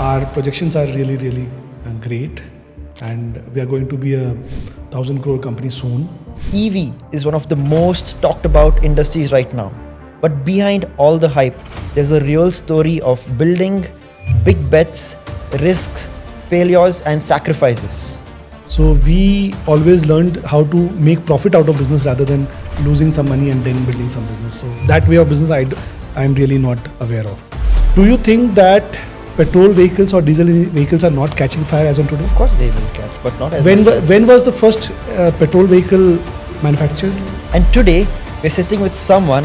Our projections are really, really great, and we are going to be a 1,000 crore company soon. EV is one of the most talked about industries right now. But behind all the hype, there's a real story of building, big bets, risks, failures, and sacrifices. So we always learned how to make profit out of business rather than losing some money and then building some business. So that way of business I'm really not aware of. Do you think that petrol vehicles or diesel vehicles are not catching fire as on today? Of course they will catch, but not as much as... When was the first petrol vehicle manufactured? And today, we're sitting with someone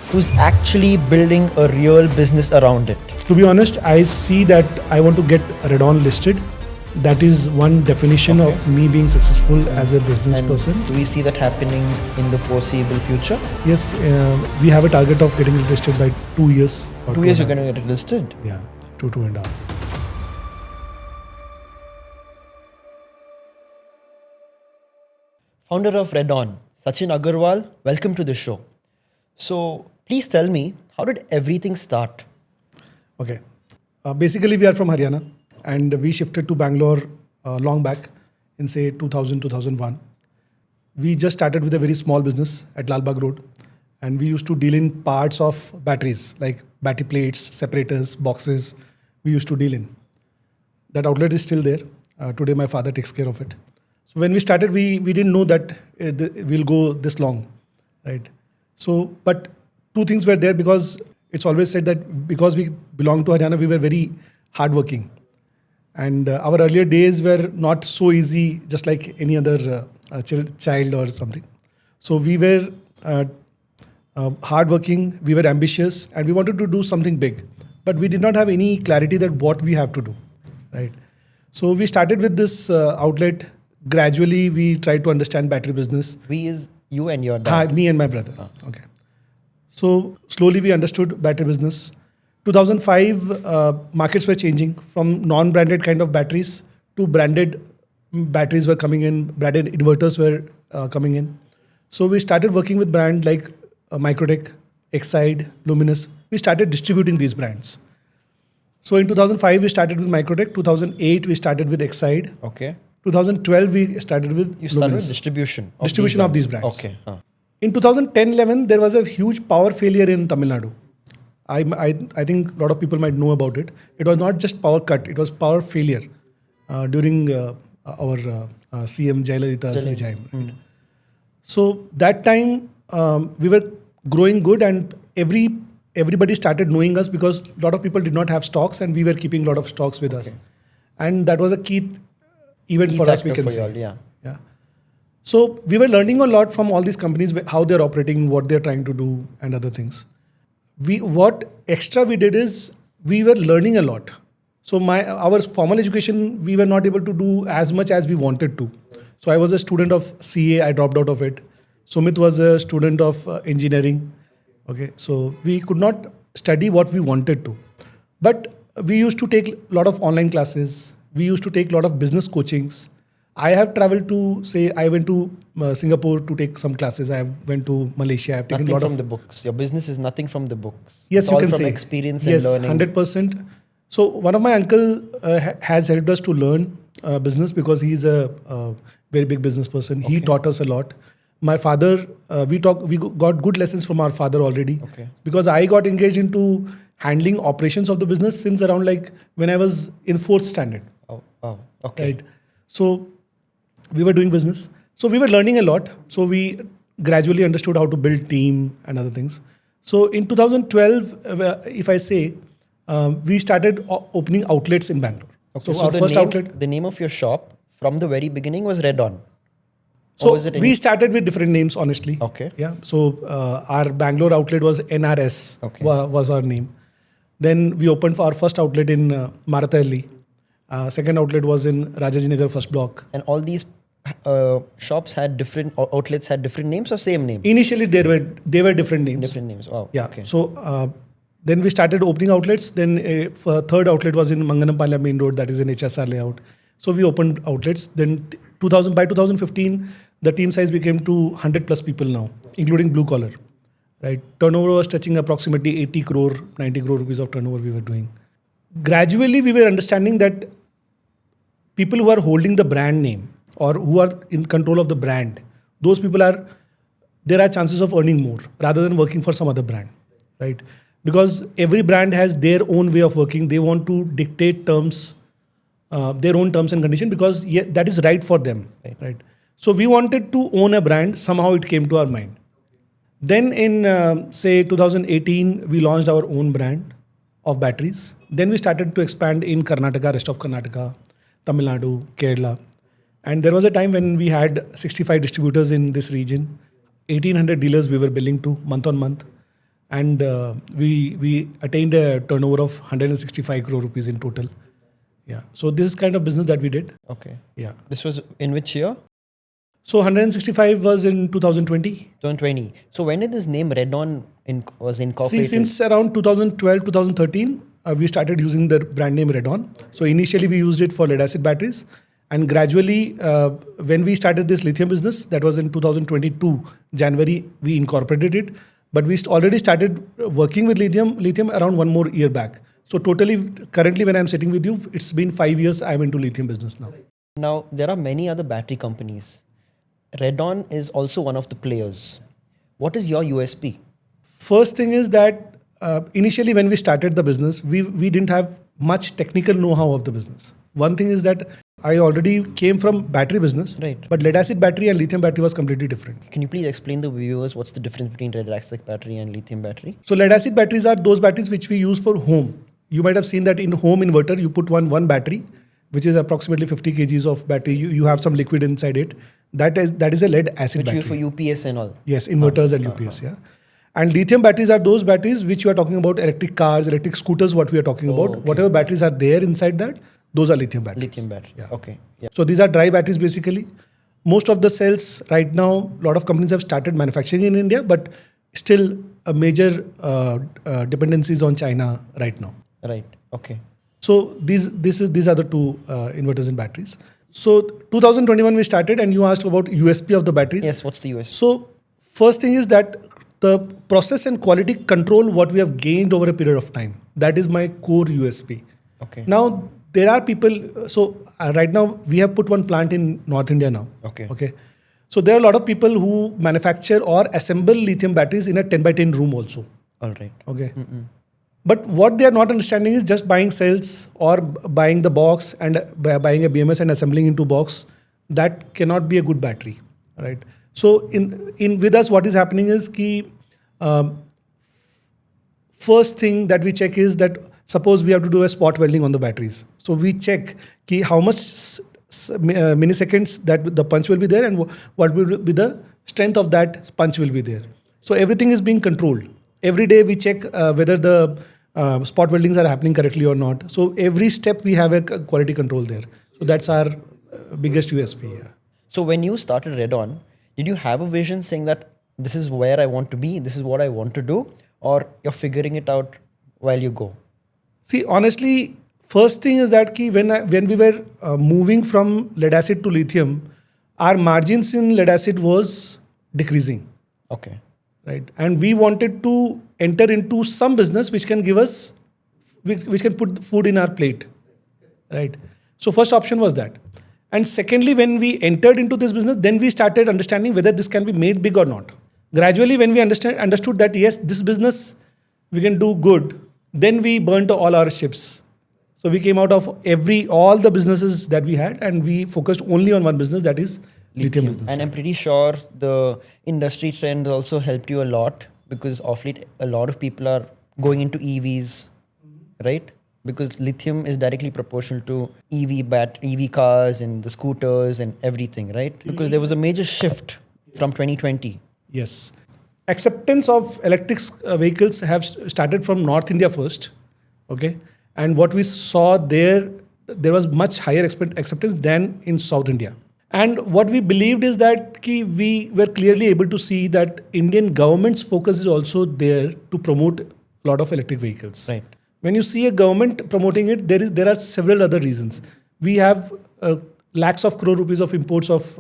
who's actually building a real business around it. To be honest, I see that I want to get Redon listed. That is one definition of me being successful as a business person. Do we see that happening in the foreseeable future? Yes, we have a target of getting it listed by 2 years. 2 years you're going to get it listed? Yeah, 2.5. Founder of Redon, Sachin Agarwal, welcome to the show. So please tell me, how did everything start? Okay, basically we are from Haryana. And we shifted to Bangalore long back in say 2000, 2001. We just started with a very small business at Lal Bagh Road. And we used to deal in parts of batteries like battery plates, separators, boxes. We used to deal in. That outlet is still there. Today my father takes care of it. So when we started, we didn't know that we'll go this long, right? So, but two things were there because it's always said that because we belong to Haryana, we were very hardworking. And our earlier days were not so easy, just like any other child or something. So we were hardworking, we were ambitious, and we wanted to do something big. But we did not have any clarity that what we have to do, right? So we started with this outlet. Gradually, we tried to understand battery business. We is you and your dad? Me and my brother. Okay. So slowly we understood battery business. 2005, markets were changing from non-branded kind of batteries to branded batteries were coming in, branded inverters were coming in. So we started working with brands like Microtech, Exide, Luminous. We started distributing these brands. So in 2005, we started with Microtech. 2008, we started with Exide. Okay. 2012, we started with You started Luminous. with distribution? Of these brands. Okay. In 2010-11, there was a huge power failure in Tamil Nadu. I think a lot of people might know about it. It was not just power cut, it was power failure during our CM Jayalalitha's regime. Right? So that time we were growing good and everybody started knowing us because a lot of people did not have stocks and we were keeping a lot of stocks with us. And that was a key event for us, we can say. Yeah. So we were learning a lot from all these companies, how they're operating, what they're trying to do and other things. What extra we did is we were learning a lot. So our formal education, we were not able to do as much as we wanted to. So I was a student of CA, I dropped out of it. Sumit was a student of engineering. Okay, so we could not study what we wanted to. But we used to take a lot of online classes. We used to take a lot of business coachings. I have traveled to, I went to Singapore to take some classes. I went to Malaysia. I've taken nothing a lot from the books. Your business is nothing from the books. Yes, it's you all can from say. Experience and learning. 100%. So one of my uncle has helped us to learn business because he's a very big business person. Okay. He taught us a lot. My father, we got good lessons from our father already. Okay. Because I got engaged into handling operations of the business since around like when I was in 4th standard. Oh, okay. Right. So we were doing business. So we were learning a lot. So we gradually understood how to build team and other things. So in 2012, if I say, we started opening outlets in Bangalore. Okay, so our first outlet. The name of your shop from the very beginning was Redon. So we started with different names, honestly. Okay. Yeah. So our Bangalore outlet was NRS, was our name. Then we opened for our first outlet in Marathahalli. Second outlet was in Rajajinagar first block. And all these shops had different outlets had different names or same name? Initially, they were different names. Different names. Wow. Yeah. Okay. So then we started opening outlets. Then third outlet was in Manganapalya Main Road, that is in HSR layout. So we opened outlets. Then by 2015, the team size became to 100 plus people now, including blue collar. Right. Turnover was touching approximately 80 crore, 90 crore rupees of turnover we were doing. gradually we were understanding that people who are holding the brand name or who are in control of the brand, those people are, there are chances of earning more rather than working for some other brand, right? Because every brand has their own way of working. They want to dictate terms, their own terms and conditions, because that is right for them, right? So we wanted to own a brand. Somehow it came to our mind. Then in say 2018, we launched our own brand of batteries. Then we started to expand in Karnataka, rest of Karnataka, Tamil Nadu, Kerala. And there was a time when we had 65 distributors in this region, 1,800 dealers we were billing to month on month. And we attained a turnover of 165 crore rupees in total. Yeah. So this is kind of business that we did. Okay. Yeah. This was in which year? So 165 was in 2020. 2020. So when did this name Redon was incorporated? See, since around 2012, 2013, we started using the brand name Redon. So initially we used it for lead acid batteries. And gradually, when we started this lithium business, that was in 2022, January, we incorporated it. But we already started working with lithium around 1 more year back. So totally, currently when I'm sitting with you, it's been 5 years I'm into lithium business now. Now, there are many other battery companies. Redon is also one of the players. What is your USP? First thing is that initially when we started the business, we didn't have much technical know-how of the business. One thing is that I already came from battery business, right? But lead acid battery and lithium battery was completely different. Can you please explain the viewers what's the difference between lead acid battery and lithium battery? So lead acid batteries are those batteries which we use for home. You might have seen that in home inverter, you put one battery, which is approximately 50 kgs of battery. You have some liquid inside it. That is a lead acid battery. Which you for UPS and all. Yes, inverters and UPS, yeah. And lithium batteries are those batteries which you are talking about, electric cars, electric scooters, what we are talking about. Okay. Whatever batteries are there inside that, those are lithium batteries. Lithium battery. Yeah. Okay. Yeah. So these are dry batteries basically. Most of the cells right now, a lot of companies have started manufacturing in India, but still a major dependencies on China right now. Right. Okay. So these are the two inverters and batteries. So 2021 we started, and you asked about USP of the batteries. Yes. What's the USP? So first thing is that the process and quality control what we have gained over a period of time. That is my core USP. Okay. Now there are people. So right now we have put one plant in North India now. Okay. Okay. So there are a lot of people who manufacture or assemble lithium batteries in a 10 by 10 room also. All right. Okay. But what they are not understanding is just buying cells or buying the box and buying a BMS and assembling into box. That cannot be a good battery, right? So in with us, what is happening is first thing that we check is that suppose we have to do a spot welding on the batteries. So we check how much milliseconds that the punch will be there and what will be the strength of that punch will be there. So everything is being controlled. Every day we check whether the spot weldings are happening correctly or not. So every step we have a quality control there. So that's our biggest USP. Yeah. So when you started Redon, did you have a vision saying that this is where I want to be, this is what I want to do, or you're figuring it out while you go? See, honestly, first thing is that when we were moving from lead acid to lithium, our margins in lead acid was decreasing. Okay. Right. And we wanted to enter into some business which can give us, which can put food in our plate. Right. So first option was that. And secondly, when we entered into this business, then we started understanding whether this can be made big or not. Gradually, when we understood that yes, this business we can do good, then we burnt all our ships. So we came out of all the businesses that we had, and we focused only on one business, that is lithium business. And I'm pretty sure the industry trend also helped you a lot, because of late a lot of people are going into EVs, right? Because lithium is directly proportional to EV cars and the scooters and everything, right? Because there was a major shift from 2020. Yes. Acceptance of electric vehicles have started from North India first. Okay. And what we saw there was much higher acceptance than in South India. And what we believed is that we were clearly able to see that Indian government's focus is also there to promote a lot of electric vehicles. Right. When you see a government promoting it, there are several other reasons. We have lakhs of crore rupees of imports of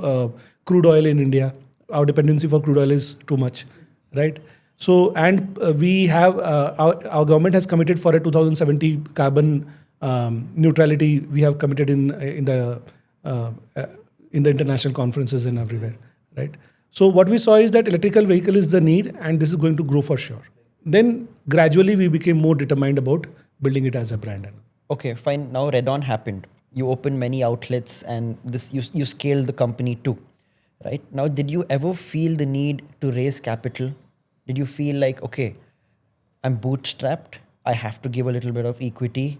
crude oil in India. Our dependency for crude oil is too much, right? So, and we have our government has committed for a 2070 carbon neutrality we have committed in the international conferences and everywhere, right? So what we saw is that electrical vehicle is the need, and this is going to grow for sure. Then gradually we became more determined about building it as a brand. Okay, fine. Now Redon happened. You opened many outlets, and this you scaled the company too, right? Now, did you ever feel the need to raise capital? Did you feel like, okay, I'm bootstrapped, I have to give a little bit of equity?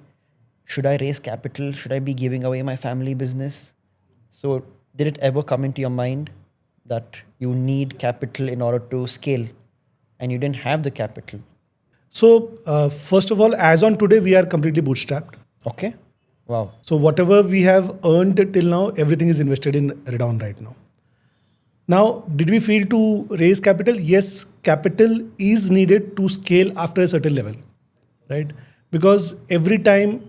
Should I raise capital? Should I be giving away my family business? So, did it ever come into your mind that you need capital in order to scale, and you didn't have the capital? So first of all, as on today, we are completely bootstrapped. Okay. Wow. So whatever we have earned till now, everything is invested in Redon right now. Now, did we feel to raise capital? Yes, capital is needed to scale after a certain level, right? Because every time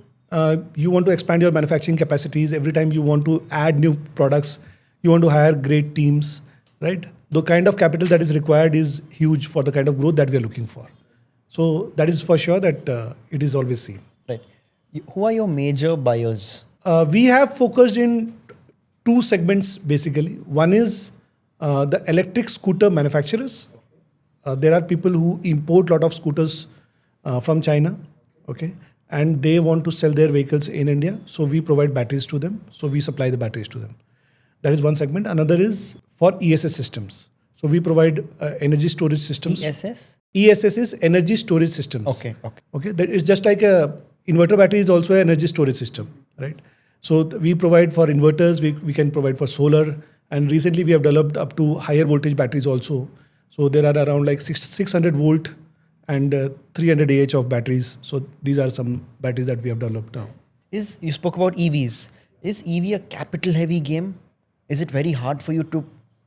you want to expand your manufacturing capacities, every time you want to add new products, you want to hire great teams, right? The kind of capital that is required is huge for the kind of growth that we are looking for. So that is for sure that it is always seen. Right. Who are your major buyers? We have focused in two segments basically. One is the electric scooter manufacturers. There are people who import a lot of scooters from China, okay, and they want to sell their vehicles in India. So we provide batteries to them. So we supply the batteries to them. That is one segment. Another is for ESS systems. So we provide energy storage systems. ESS? ESS is energy storage systems. Okay. Okay. That is just like a inverter battery is also an energy storage system, right? So we provide for inverters. We can provide for solar. And recently we have developed up to higher voltage batteries also. So there are around like 600 volt and 300 Ah of batteries. So these are some batteries that we have developed now. You spoke about EVs. Is EV a capital heavy game? Is it very hard for you to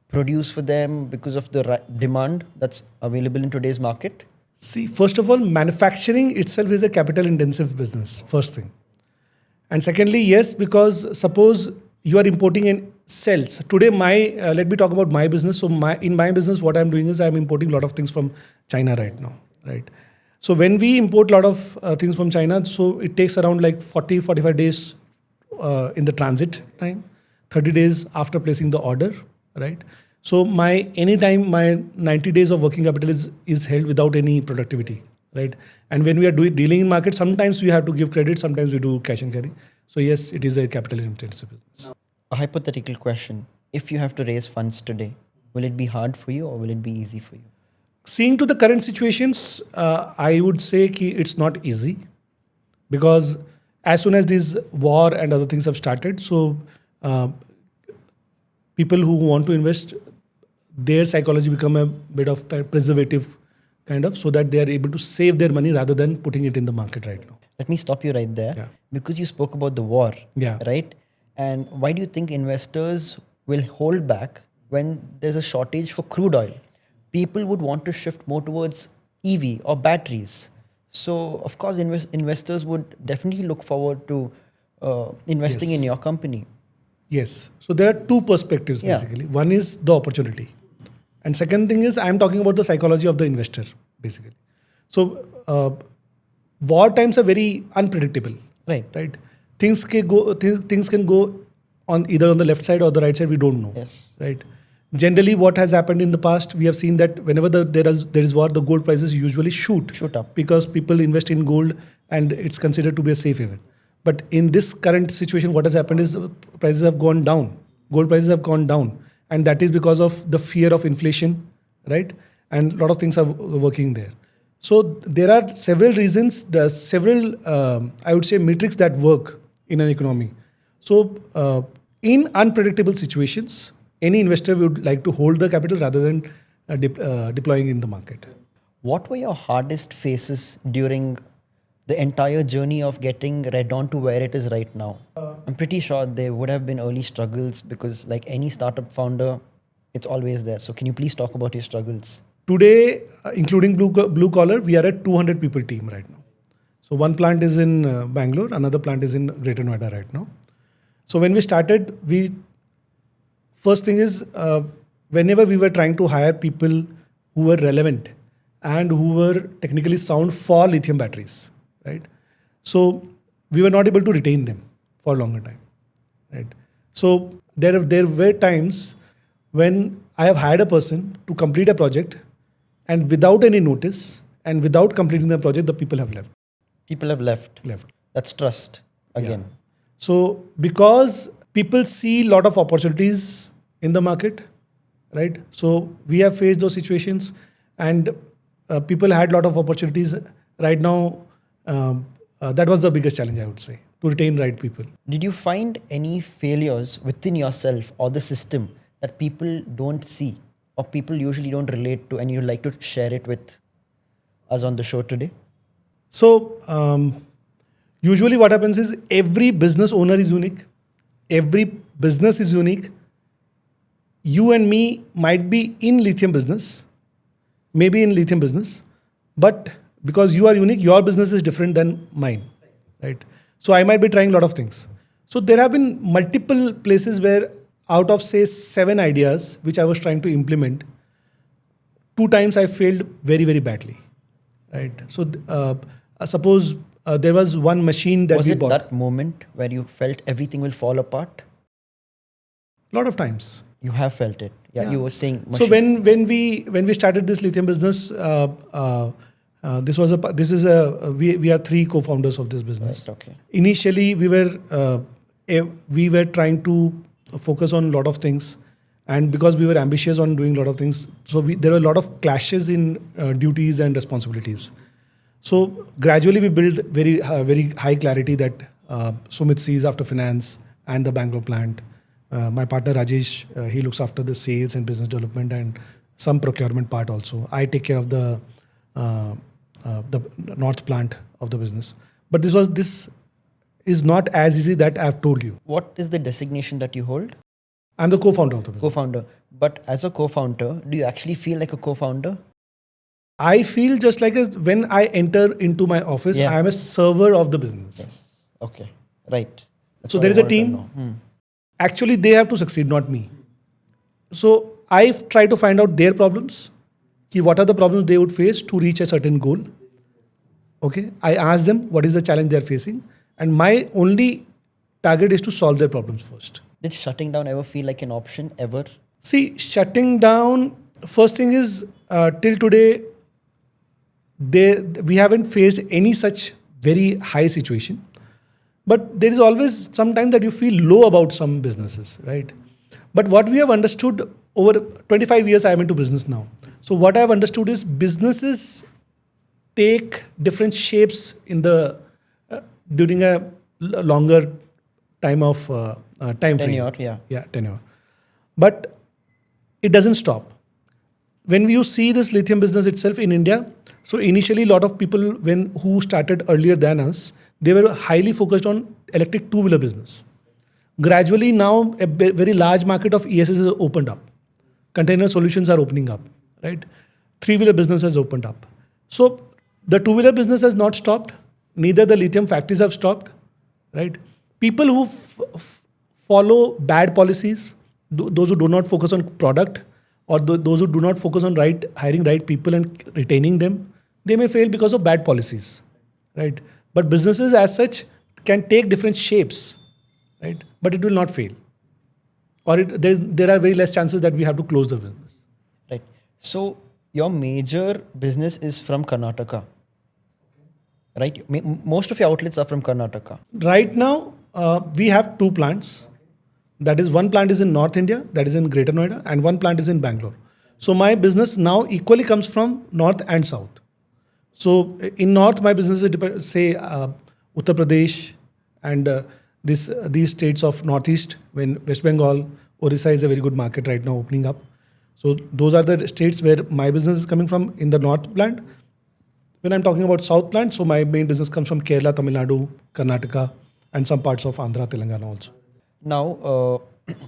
produce for them because of the demand that's available in today's market? See, first of all, manufacturing itself is a capital intensive business, first thing. And secondly, yes, because suppose you are importing in cells. Today, let me talk about my business. So in my business, what I'm doing is I'm importing a lot of things from China right now, right? So when we import a lot of things from China, so it takes around like 45 days in the transit time, 30 days after placing the order, right? So anytime my 90 days of working capital is held without any productivity, right? And when we are dealing in market, sometimes we have to give credit, sometimes we do cash and carry. So yes, it is a capital intensive business. A hypothetical question. If you have to raise funds today, will it be hard for you or will it be easy for you? Seeing to the current situations, I would say it's not easy, because as soon as this war and other things have started, so people who want to invest, their psychology become a bit of preservative kind of, so that they are able to save their money rather than putting it in the market right now. Let me stop you right there. Yeah. Because you spoke about the war, Yeah. right? And why do you think investors will hold back when there's a shortage for crude oil? People would want to shift more towards EV or batteries. So, of course, investors would definitely look forward to investing Yes. in your company. Yes. So there are two perspectives Yeah. basically. One is the opportunity. And second thing is I'm talking about the psychology of the investor basically. So war times are very unpredictable. Right. Right. Things can go on either on the left side or the right side. We don't know. Yes. Right. Generally, what has happened in the past, we have seen that whenever there is war, the gold prices usually shoot up. because people invest in gold and it's considered to be a safe haven. But in this current situation, what has happened is prices have gone down. Gold prices have gone down, and that is because of the fear of inflation, right? And a lot of things are working there. So there are several reasons. There are several, I would say, metrics that work in an economy. So in unpredictable situations, any investor would like to hold the capital rather than deploying in the market. What were your hardest phases during the entire journey of getting Redon to where it is right now? I'm pretty sure there would have been early struggles because, like any startup founder, it's always there. So, can you please talk about your struggles? Today, including blue collar, we are a 200 people team right now. So one plant is in Bangalore, another plant is in Greater Noida right now. So when we started, first thing is whenever we were trying to hire people who were relevant and who were technically sound for lithium batteries, right? So we were not able to retain them for a longer time, right? So there were times when I have hired a person to complete a project, and without any notice and without completing the project, the people have left. People have left. Left. That's trust again. Yeah. So because people see a lot of opportunities in the market, right? So we have faced those situations, and people had a lot of opportunities. Right now, that was the biggest challenge, I would say, to retain right people. Did you find any failures within yourself or the system that people don't see or people usually don't relate to, and you'd like to share it with us on the show today? So usually what happens is every business owner is unique. Every business is unique. You and me might be in lithium business, maybe in lithium business, but because you are unique, your business is different than mine, right? So I might be trying a lot of things. So there have been multiple places where out of say 7 ideas which I was trying to implement, 2 times I failed very, very badly, right? So suppose there was one machine that Was we it bought. that moment where you felt everything will fall apart? A lot of times. You have felt it. Yeah. You were saying. So machine. when we started this lithium business, we are 3 co-founders of this business. Right, okay. Initially, we were trying to focus on a lot of things, and because we were ambitious on doing a lot of things, so there were a lot of clashes in duties and responsibilities. So gradually, we built very high clarity that Sumit sees after finance and the Bangalore plant. My partner Rajesh, he looks after the sales and business development and some procurement part also. I take care of the north plant of the business. But this is not as easy that I've told you. What is the designation that you hold? I'm the co-founder of the business. Co-founder. But as a co-founder, do you actually feel like a co-founder? I feel just like when I enter into my office, I am a server of the business. Yes. Okay. Right. That's So what there I is a wanted to team. know. Actually, they have to succeed, not me. So I try to find out their problems. What are the problems they would face to reach a certain goal? Okay. I ask them what is the challenge they are facing. And my only target is to solve their problems first. Did shutting down ever feel like an option ever? See, shutting down, first thing is till today, we haven't faced any such very high situation. But there is always some time that you feel low about some businesses, right? But what we have understood over 25 years, I am into business now. So what I have understood is businesses take different shapes in the during a longer time of time frame. Tenure, yeah. Yeah, tenure. But it doesn't stop. When you see this lithium business itself in India, so initially a lot of people who started earlier than us, they were highly focused on electric two-wheeler business. Gradually now a very large market of ESS has opened up. Container solutions are opening up, right? Three-wheeler business has opened up. So the two-wheeler business has not stopped. Neither the lithium factories have stopped, right? People who follow bad policies, those who do not focus on product, or those who do not focus on hiring right people and retaining them, they may fail because of bad policies, right? But businesses as such can take different shapes, right? But it will not fail. Or there are very less chances that we have to close the business. Right. So your major business is from Karnataka, right? Most of your outlets are from Karnataka. Right now, we have 2 plants. That is, one plant is in North India, that is in Greater Noida, and one plant is in Bangalore. So my business now equally comes from North and South. So in North, my business is say Uttar Pradesh and these states of Northeast, when West Bengal, Orissa is a very good market right now opening up. So those are the states where my business is coming from in the North plant. When I'm talking about South plant, so my main business comes from Kerala, Tamil Nadu, Karnataka, and some parts of Andhra, Telangana also. Now,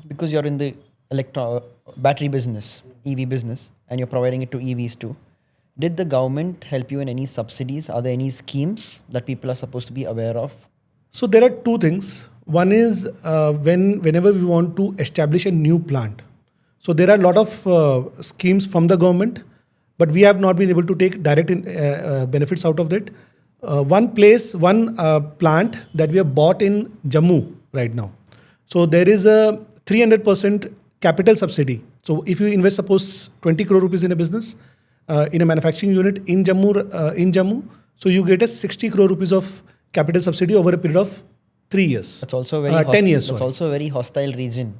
because you're in the battery business, EV business, and you're providing it to EVs too, did the government help you in any subsidies? Are there any schemes that people are supposed to be aware of? So there are 2 things. One is whenever we want to establish a new plant. So there are a lot of schemes from the government, but we have not been able to take direct benefits out of that. one plant that we have bought in Jammu right now. So there is a 300% capital subsidy. So if you invest, suppose 20 crore rupees in a business, in a manufacturing unit in Jammu, so you get a 60 crore rupees of capital subsidy over a period of 3 years. That's also a very 10 years. That's sorry. also a very hostile region.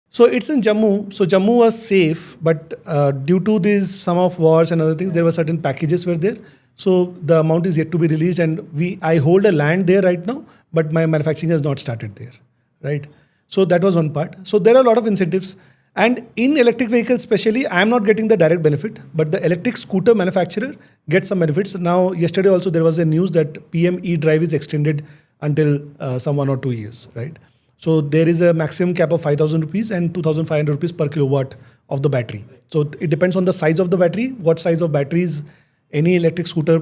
So it's in Jammu. So Jammu was safe, but due to these some of wars and other things, there were certain packages were there. So the amount is yet to be released, and I hold a land there right now, but my manufacturing has not started there, right? So that was one part. So there are a lot of incentives, and in electric vehicles especially, I am not getting the direct benefit, but the electric scooter manufacturer gets some benefits. Now yesterday also there was a news that PM e-drive is extended until some 1 or 2 years, right? So there is a maximum cap of 5,000 rupees and 2,500 rupees per kilowatt of the battery. So it depends on the size of the battery, what size of batteries any electric scooter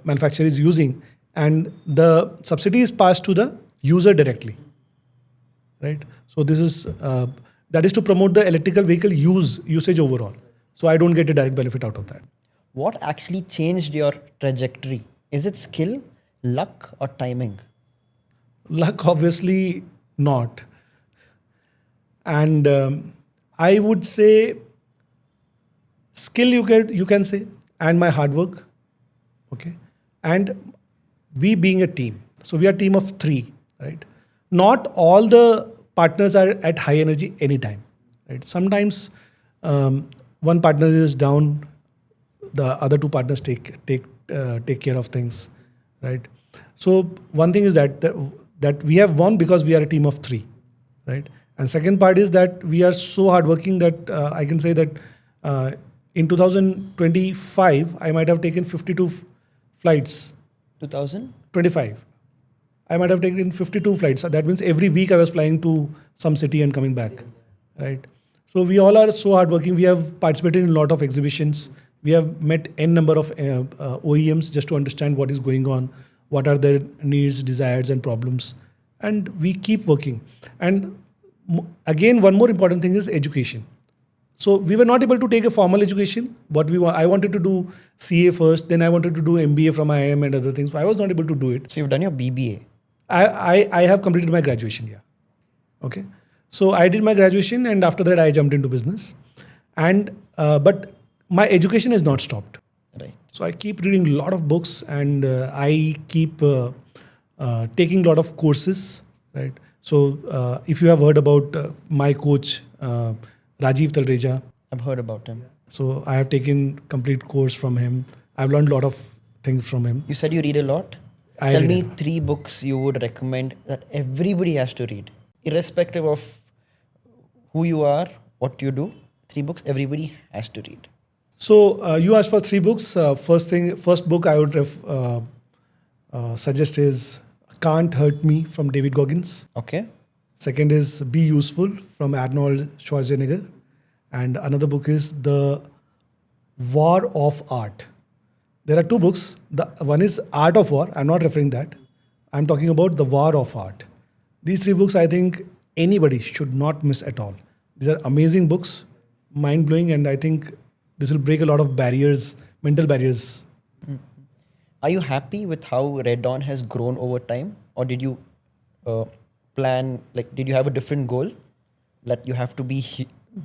manufacturer is using, and the subsidy is passed to the user directly, right? So this is that is to promote the electrical vehicle usage overall. So I don't get a direct benefit out of that. What actually changed your trajectory? Is it skill, luck, or timing? Luck, obviously not. And I would say skill you can say, and my hard work, okay, and we being a team. So we are a team of 3, right? Not all the partners are at high energy anytime, right? Sometimes one partner is down, the other 2 partners take care of things, right? So one thing is that we have won because we are a team of 3, right? And second part is that we are so hardworking that I can say that in 2025 I might have taken 52 flights. 2025. I might have taken 52 flights. That means every week I was flying to some city and coming back, right? So we all are so hardworking. We have participated in a lot of exhibitions. We have met n number of OEMs just to understand what is going on, what are their needs, desires, and problems, and we keep working. And again, one more important thing is education. So we were not able to take a formal education. I wanted to do CA first, then I wanted to do MBA from IIM and other things. So I was not able to do it. So you've done your BBA. I have completed my graduation, yeah. Okay. So I did my graduation, and after that I jumped into business. And but my education is not stopped. Right. So I keep reading a lot of books, and I keep taking a lot of courses, right? So if you have heard about my coach, Rajiv Talreja. I've heard about him. So I have taken complete course from him. I've learned a lot of things from him. You said you read a lot. Tell me 3 books you would recommend that everybody has to read, irrespective of who you are, what you do. 3 books everybody has to read. So you asked for 3 books. First book I would suggest is Can't Hurt Me from David Goggins. Okay. Second is Be Useful from Arnold Schwarzenegger. And another book is The War of Art. There are 2 books. The one is Art of War. I'm not referring that. I'm talking about The War of Art. These 3 books I think anybody should not miss at all. These are amazing books, mind-blowing, and I think this will break a lot of barriers, mental barriers. Are you happy with how Redon has grown over time, or did you plan, like, did you have a different goal that you have to be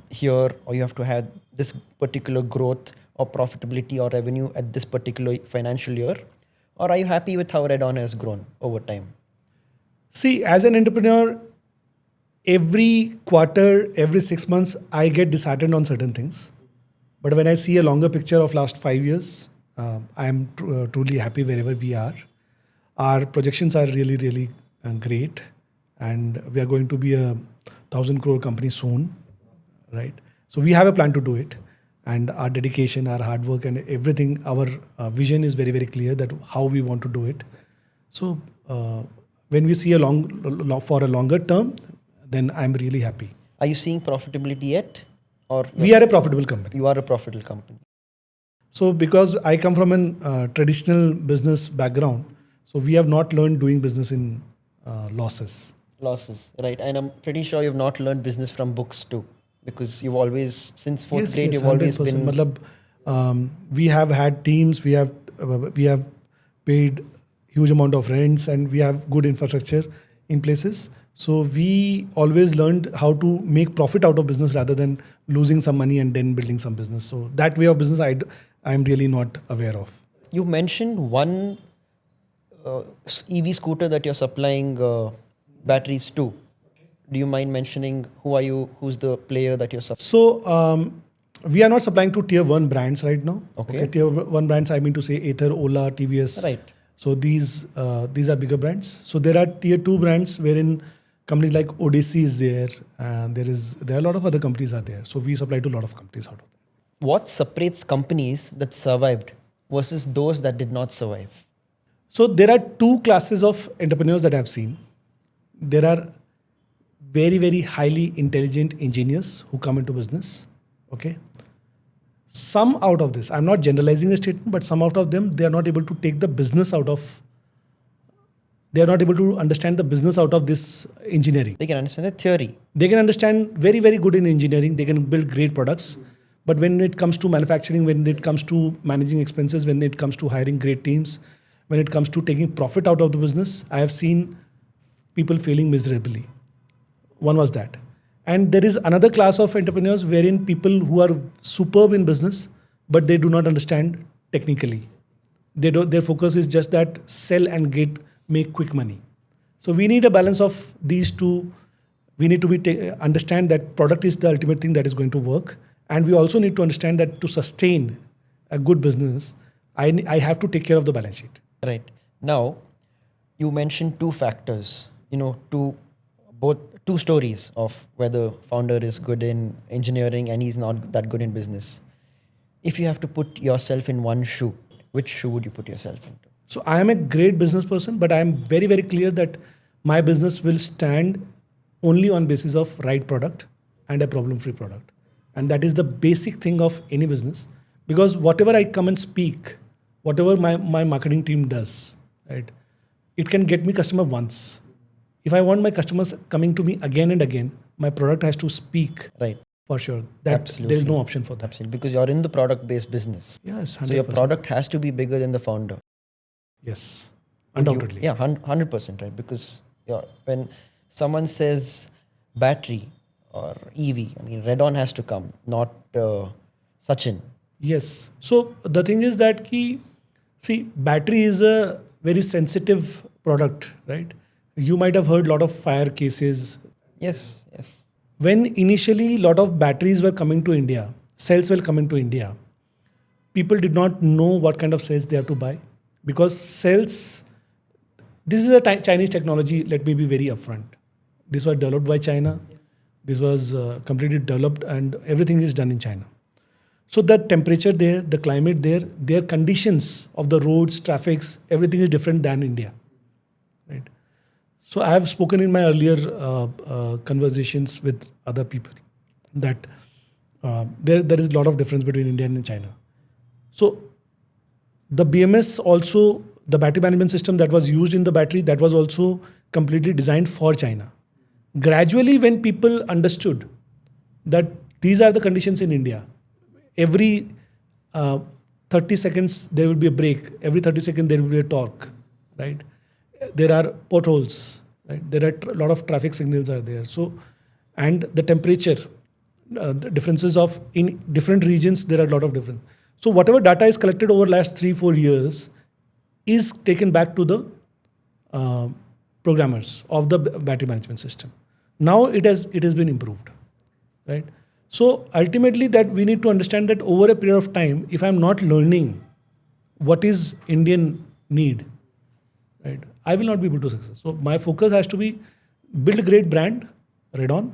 here, or you have to have this particular growth or profitability or revenue at this particular financial year? Or are you happy with how Redon has grown over time? See, as an entrepreneur, every quarter, every 6 months, I get disheartened on certain things. But when I see a longer picture of last 5 years, I am truly happy wherever we are. Our projections are really, really great. And we are going to be a 1,000 crore company soon, right? So we have a plan to do it. And our dedication, our hard work, and everything, our vision is very, very clear that how we want to do it. So when we see for a longer term, then I'm really happy. Are you seeing profitability yet? Or we are a profitable company. You are a profitable company. So because I come from a traditional business background, so we have not learned doing business in losses. Losses, right? And I'm pretty sure you've not learned business from books too, because you've always, since fourth grade, you've always been. We have had teams. We have paid huge amount of rents, and we have good infrastructure in places. So we always learned how to make profit out of business rather than losing some money and then building some business. So that way of business, I'm really not aware of. You mentioned one EV scooter that you're supplying batteries to. Do you mind mentioning who are you? Who's the player that you're supplying? So we are not supplying to tier 1 brands right now. Okay. Tier 1 brands, I mean to say Ather, Ola, TVS. Right. So these are bigger brands. So there are tier 2 brands wherein companies like Odyssey is there, and there are a lot of other companies are there. So we supply to a lot of companies out of there. What separates companies that survived versus those that did not survive? So there are two classes of entrepreneurs that I've seen. There are very, very highly intelligent engineers who come into business. Okay. Some out of this, I'm not generalizing a statement, but some out of them, they are not able to take the business out of, they are not able to understand the business out of this engineering. They can understand the theory. They can understand very, very good in engineering. They can build great products. But when it comes to manufacturing, when it comes to managing expenses, when it comes to hiring great teams, when it comes to taking profit out of the business, I have seen people failing miserably. One was that. And there is another class of entrepreneurs wherein people who are superb in business, but they do not understand technically. Their focus is just that sell and make quick money. So we need a balance of these two. We need to understand that product is the ultimate thing that is going to work. And we also need to understand that to sustain a good business, I have to take care of the balance sheet. Right. Now, you mentioned two factors, two stories of whether founder is good in engineering and he's not that good in business. If you have to put yourself in one shoe, which shoe would you put yourself into? So I am a great business person, but I am very, very clear that my business will stand only on basis of right product and a problem-free product. And that is the basic thing of any business. Because whatever I come and speak, whatever my marketing team does, right, it can get me customer once. If I want my customers coming to me again and again, my product has to speak. Right. For sure. That Absolutely. there is no option for that. Absolutely. Because you're in the product-based business. Yes, 100%. So your product has to be bigger than the founder. Yes, undoubtedly. 100%, right? Because when someone says battery or EV, I mean, Redon has to come, not Sachin. Yes. So the thing is that battery is a very sensitive product, right? You might have heard a lot of fire cases. Yes. When initially a lot of batteries were coming to India, cells were coming to India, people did not know what kind of cells they have to buy. Because cells, this is a Chinese technology, let me be very upfront. This was developed by China. This was completely developed and everything is done in China. So the temperature there, the climate there, their conditions of the roads, traffics, everything is different than India. Right? So I have spoken in my earlier conversations with other people that there is a lot of difference between India and China. So the BMS also, the battery management system that was used in the battery, that was also completely designed for China. Gradually, when people understood that these are the conditions in India, every 30 seconds there will be a brake, every 30 seconds there will be a torque, right? There are potholes, right? There are a lot of traffic signals are there. So, and the temperature, the differences of in different regions, there are a lot of difference. So whatever data is collected over last 3-4 years is taken back to the programmers of the battery management system. Now it has been improved, right? So ultimately that we need to understand that over a period of time, if I'm not learning what is Indian need, right, I will not be able to succeed. So my focus has to be build a great brand, Redon,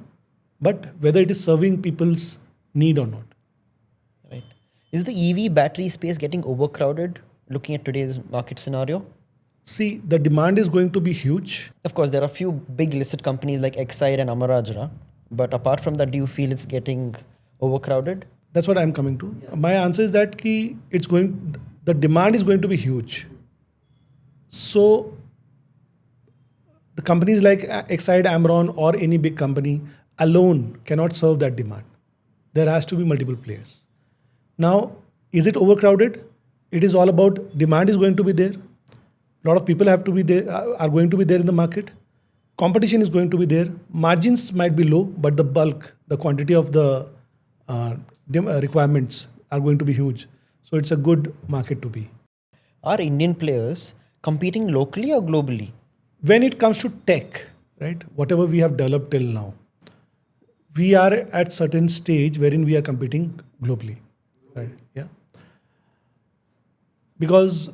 but whether it is serving people's need or not. Right. Is the EV battery space getting overcrowded looking at today's market scenario? See, the demand is going to be huge. Of course, there are a few big listed companies like Exide and Amarajra. But apart from that, do you feel it's getting overcrowded? That's what I'm coming to. Yeah. My answer is that the demand is going to be huge. So the companies like Exide, Amron or any big company alone cannot serve that demand. There has to be multiple players. Now, is it overcrowded? It is all about demand is going to be there. A lot of people have to be there, are going to be there in the market. Competition is going to be there. Margins might be low, but the bulk, the quantity of the requirements are going to be huge. So it's a good market to be. Are Indian players competing locally or globally? When it comes to tech, right, whatever we have developed till now, we are at certain stage wherein we are competing globally, right? Yeah, because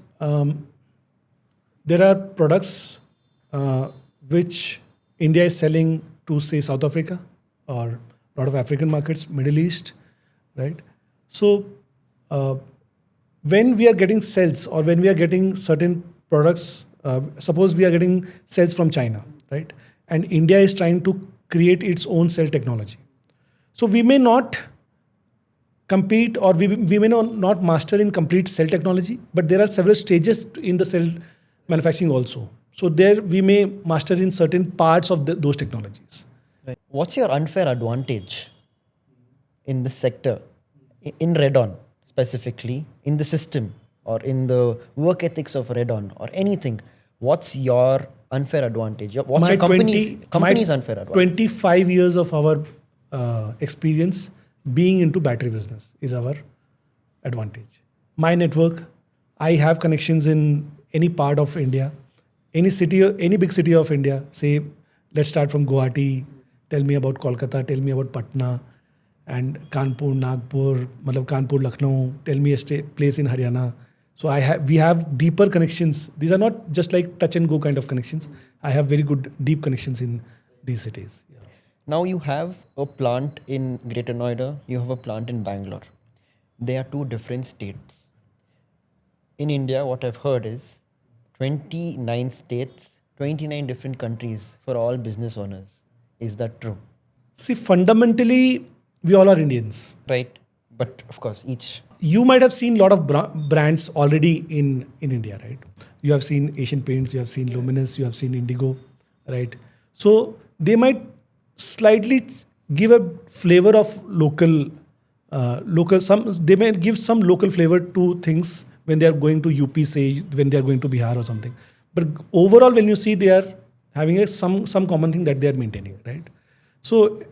there are products which India is selling to, say, South Africa or a lot of African markets, Middle East, right? So when we are getting sales or when we are getting certain products, suppose we are getting sales from China, right? And India is trying to create its own cell technology. So we may not compete or we may not master in complete cell technology, but there are several stages in the cell manufacturing also. So there we may master in certain parts of those technologies. Right. What's your unfair advantage in this sector, in Redon specifically, in the system or in the work ethics of Redon or anything? What's your unfair advantage? What's your company's unfair advantage? 25 years of our experience being into battery business is our advantage. My network, I have connections in any part of India, any city, any big city of India. Say, let's start from Guwahati. Tell me about Kolkata. Tell me about Patna and Kanpur, Nagpur, Kanpur, Lucknow. Tell me a place in Haryana. So we have deeper connections. These are not just like touch and go kind of connections. I have very good deep connections in these cities. Yeah. Now you have a plant in Greater Noida, you have a plant in Bangalore. They are two different states. In India, what I've heard is 29 states, 29 different countries for all business owners. Is that true? See, fundamentally, we all are Indians. Right. But of course, each. You might have seen a lot of brands already in India, right? You have seen Asian Paints, you have seen Luminous, you have seen Indigo, right? So they might slightly give a flavor of local. They may give some local flavor to things when they are going to UP, say when they are going to Bihar or something. But overall, when you see, they are having some common thing that they are maintaining, right? So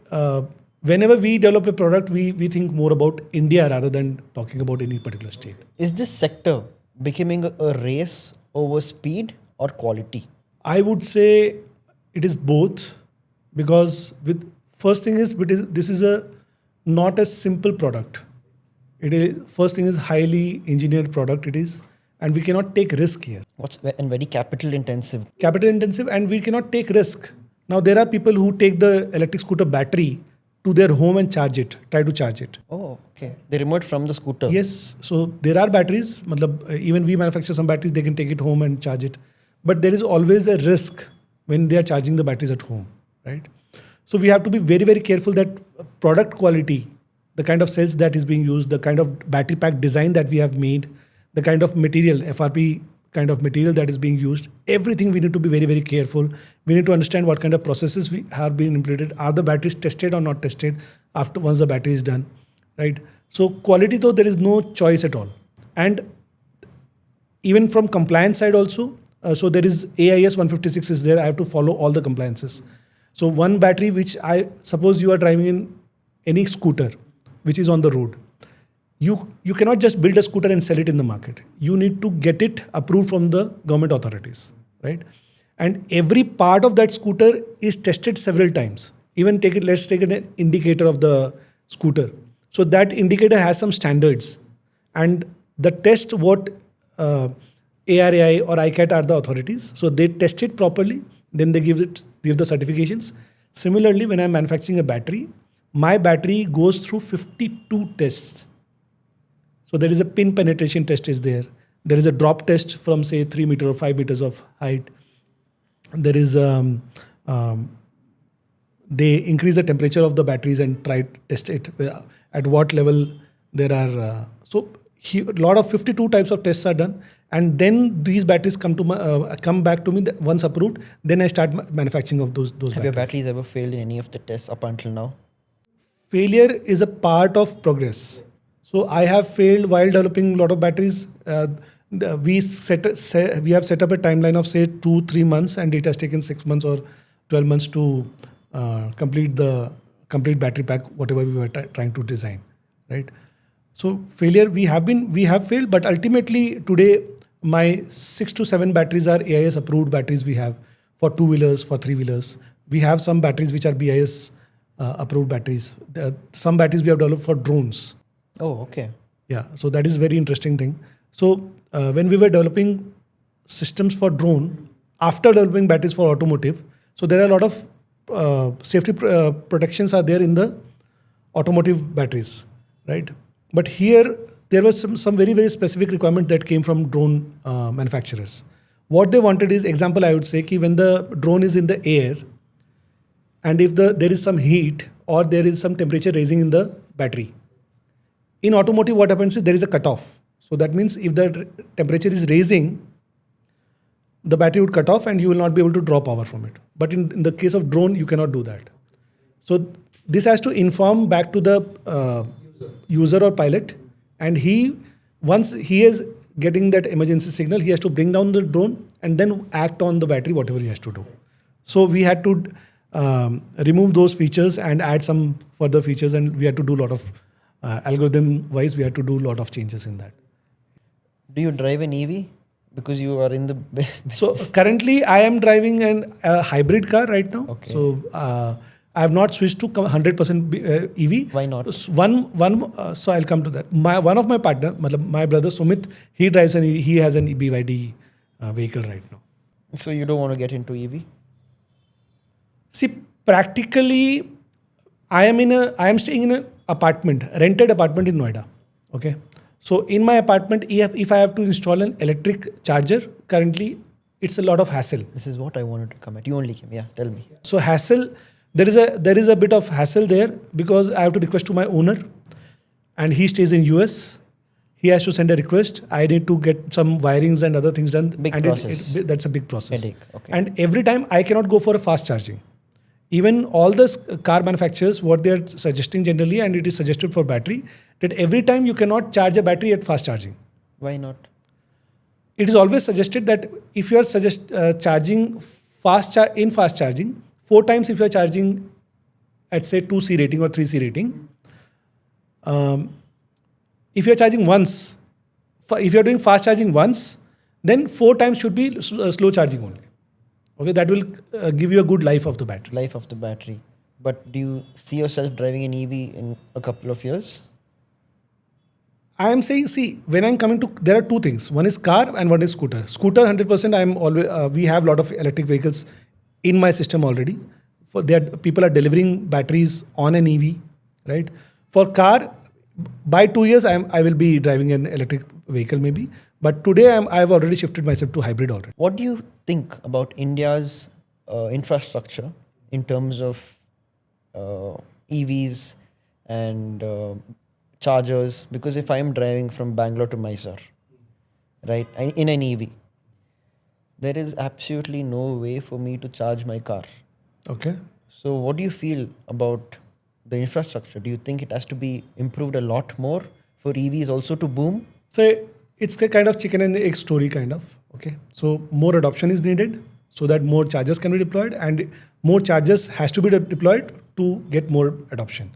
whenever we develop a product, we think more about India rather than talking about any particular state. Is this sector becoming a race over speed or quality? I would say it is both, because first thing is this is not a simple product. First thing is highly engineered product it is, and we cannot take risk here. And very capital intensive. Capital intensive, and we cannot take risk. Now there are people who take the electric scooter battery to their home and try to charge it. Oh, okay. They remote from the scooter. Yes. So there are batteries. Even we manufacture some batteries, they can take it home and charge it. But there is always a risk when they are charging the batteries at home, right? So we have to be very, very careful that product quality, the kind of cells that is being used, the kind of battery pack design that we have made, the kind of material, FRP kind of material that is being used, everything we need to be very, very careful. We need to understand what kind of processes we have been implemented. Are the batteries tested or not tested once the battery is done, right? So quality, though, there is no choice at all. And even from compliance side also, so there is AIS 156 is there. I have to follow all the compliances. So one battery which suppose you are driving in any scooter which is on the road, you cannot just build a scooter and sell it in the market. You need to get it approved from the government authorities, right? And every part of that scooter is tested several times. Even let's take an indicator of the scooter. So that indicator has some standards, and the test what ARAI or ICAT are the authorities. So they test it properly, then they give the certifications. Similarly, when I'm manufacturing a battery, my battery goes through 52 tests. So there is a pin penetration test is there. There is a drop test from say 3 meters or 5 meters of height. There is they increase the temperature of the batteries and test it at what level there are. A lot of 52 types of tests are done, and then these batteries come back to me once approved. Then I start manufacturing of those batteries. Have your batteries ever failed in any of the tests up until now? Failure is a part of progress. So I have failed while developing a lot of batteries. We have set up a timeline of say 2-3 months, and it has taken 6 months or 12 months to complete the complete battery pack, whatever we were trying to design, right? So failure, we have failed, but ultimately today my 6 to 7 batteries are AIS approved batteries. We have for 2-wheelers, for 3-wheelers. We have some batteries which are BIS approved batteries. Some batteries we have developed for drones. Oh, okay. Yeah, so that is very interesting thing. So when we were developing systems for drone, after developing batteries for automotive, so there are a lot of safety protections are there in the automotive batteries, right? But here there was some very, very specific requirement that came from drone manufacturers. What they wanted is, example, I would say, ki when the drone is in the air, and if there is some heat or there is some temperature raising in the battery, in automotive what happens is there is a cutoff. So that means if the temperature is raising, the battery would cut off and you will not be able to draw power from it. But in the case of drone, you cannot do that. So this has to inform back to the user or pilot, and once he is getting that emergency signal, he has to bring down the drone and then act on the battery, whatever he has to do. So we had to remove those features and add some further features, and we had to do a lot of algorithm wise, we had to do a lot of changes in that. Do you drive an EV? Because you are in the So currently I am driving a hybrid car right now. Okay. So I have not switched to 100% EV. Why not? So I'll come to that. One of my partner, my brother Sumit, he drives he has an BYD vehicle right now. So you don't want to get into EV? See, practically, I am staying in an rented apartment in Noida. Okay. So in my apartment, if I have to install an electric charger, currently it's a lot of hassle. This is what I wanted to come at. You only came. Yeah, tell me. So hassle, there is a bit of hassle there because I have to request to my owner, and he stays in US. He has to send a request. I need to get some wirings and other things done. Big and process. That's a big process. Headache. Okay. And every time I cannot go for a fast charging. Even all the car manufacturers, what they are suggesting generally, and it is suggested for battery, that every time you cannot charge a battery at fast charging. Why not? It is always suggested that if you are charging in fast charging, 4 times if you are charging at say 2C rating or 3C rating, if you are charging once, if you are doing fast charging once, then 4 times should be slow charging only. Okay, that will give you a good life of the battery. Life of the battery. But do you see yourself driving an EV in a couple of years? I am saying, see, when I'm coming to, there are 2 things. One is car and one is scooter. Scooter, 100%. I am always. We have a lot of electric vehicles in my system already. People are delivering batteries on an EV, right? For car, by 2 years, I will be driving an electric vehicle maybe. But today, I have already shifted myself to hybrid already. What do you think about India's infrastructure in terms of EVs and chargers? Because if I am driving from Bangalore to Mysore, right, in an EV, there is absolutely no way for me to charge my car. Okay. So what do you feel about the infrastructure? Do you think it has to be improved a lot more for EVs also to boom? So it's a kind of chicken and egg story kind of. Okay. So more adoption is needed so that more chargers can be deployed, and more chargers has to be deployed to get more adoption.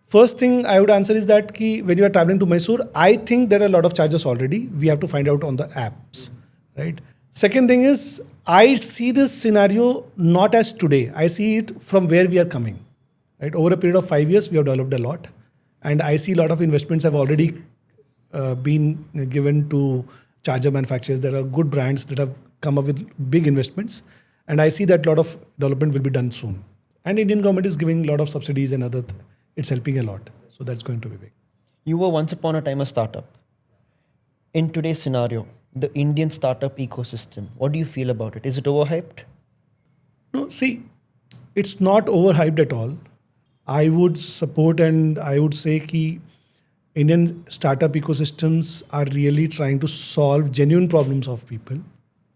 First thing I would answer is that when you are traveling to Mysore, I think there are a lot of chargers already. We have to find out on the apps, right? Second thing is, I see this scenario not as today. I see it from where we are coming, right? Over a period of 5 years, we have developed a lot, and I see a lot of investments have already been given to charger manufacturers. There are good brands that have come up with big investments, and I see that a lot of development will be done soon. And Indian government is giving a lot of subsidies and other. It's helping a lot. So that's going to be big. You were once upon a time a startup. In today's scenario, the Indian startup ecosystem, what do you feel about it? Is it overhyped? No, see, it's not overhyped at all. I would support and I would say that Indian startup ecosystems are really trying to solve genuine problems of people.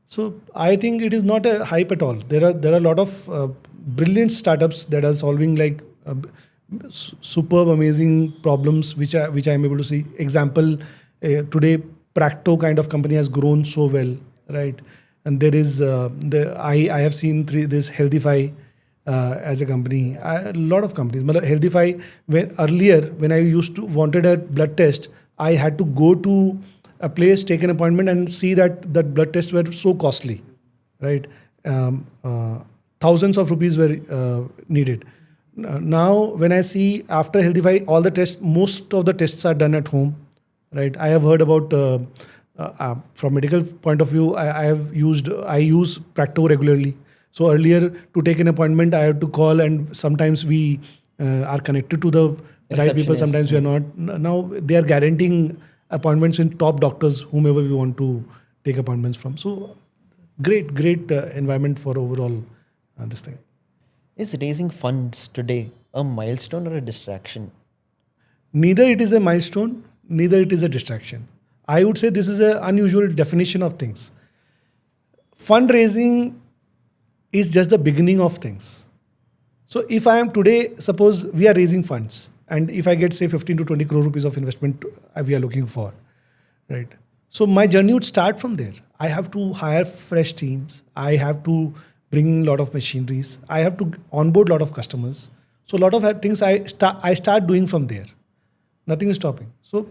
So I think it is not a hype at all. There are a lot of brilliant startups that are solving like superb, amazing problems which I am able to see. Example, today Practo kind of company has grown so well, right? And there is I have seen this Healthify as a company. A lot of companies. Matlab Healthify, when I used to wanted a blood test, I had to go to a place, take an appointment, and see that blood tests were so costly, right? Thousands of rupees were needed. Now, when I see after Healthify, all the tests, most of the tests are done at home, right? I have heard about from medical point of view. I use Practo regularly. So earlier, to take an appointment, I had to call, and sometimes we are connected to the right people. Sometimes we are not. Now they are guaranteeing appointments in top doctors, whomever we want to take appointments from. So great environment for overall this thing. Is raising funds today a milestone or a distraction? Neither it is a milestone, neither it is a distraction. I would say this is an unusual definition of things. Fundraising is just the beginning of things. So if I am today, suppose we are raising funds, and if I get say 15 to 20 crore rupees of investment we are looking for, right? So my journey would start from there. I have to hire fresh teams. I have to bring a lot of machineries. I have to onboard a lot of customers. So a lot of things I start doing from there. Nothing is stopping. So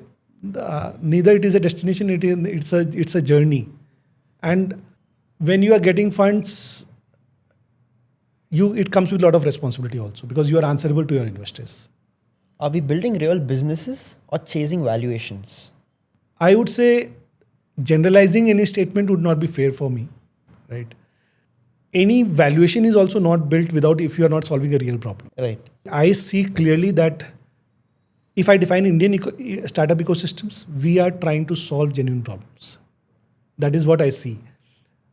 neither it is a destination. It's a journey. And when you are getting funds, it comes with a lot of responsibility also, because you are answerable to your investors. Are we building real businesses or chasing valuations? I would say generalizing any statement would not be fair for me, right? Any valuation is also not built if you are not solving a real problem. Right. I see clearly that if I define Indian startup ecosystems, we are trying to solve genuine problems. That is what I see.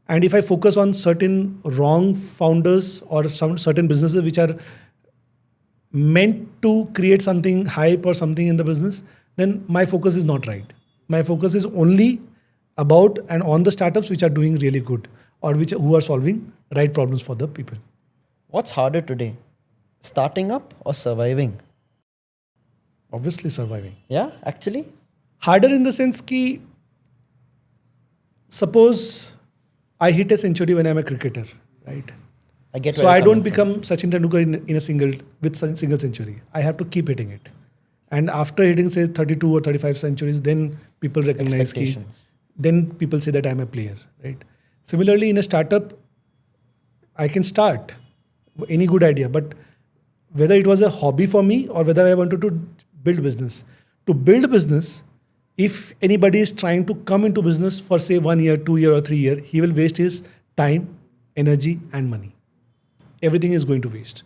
And if I focus on certain wrong founders or some certain businesses which are meant to create something hype or something in the business, then my focus is not right. My focus is only about and on the startups which are doing really good, or who are solving right problems for the people. What's harder today? Starting up or surviving? Obviously surviving. Yeah, actually? Harder in the sense ki, suppose I hit a century when I'm a cricketer, right? I get So I don't become Sachin Tendulkar in a single century. I have to keep hitting it. And after hitting say 32 or 35 centuries, then people recognize then people say that I'm a player, right? Similarly, in a startup, I can start any good idea, but whether it was a hobby for me or whether I wanted to build business. To build business, if anybody is trying to come into business for say 1 year, 2 year or 3 year, he will waste his time, energy and money. Everything is going to waste.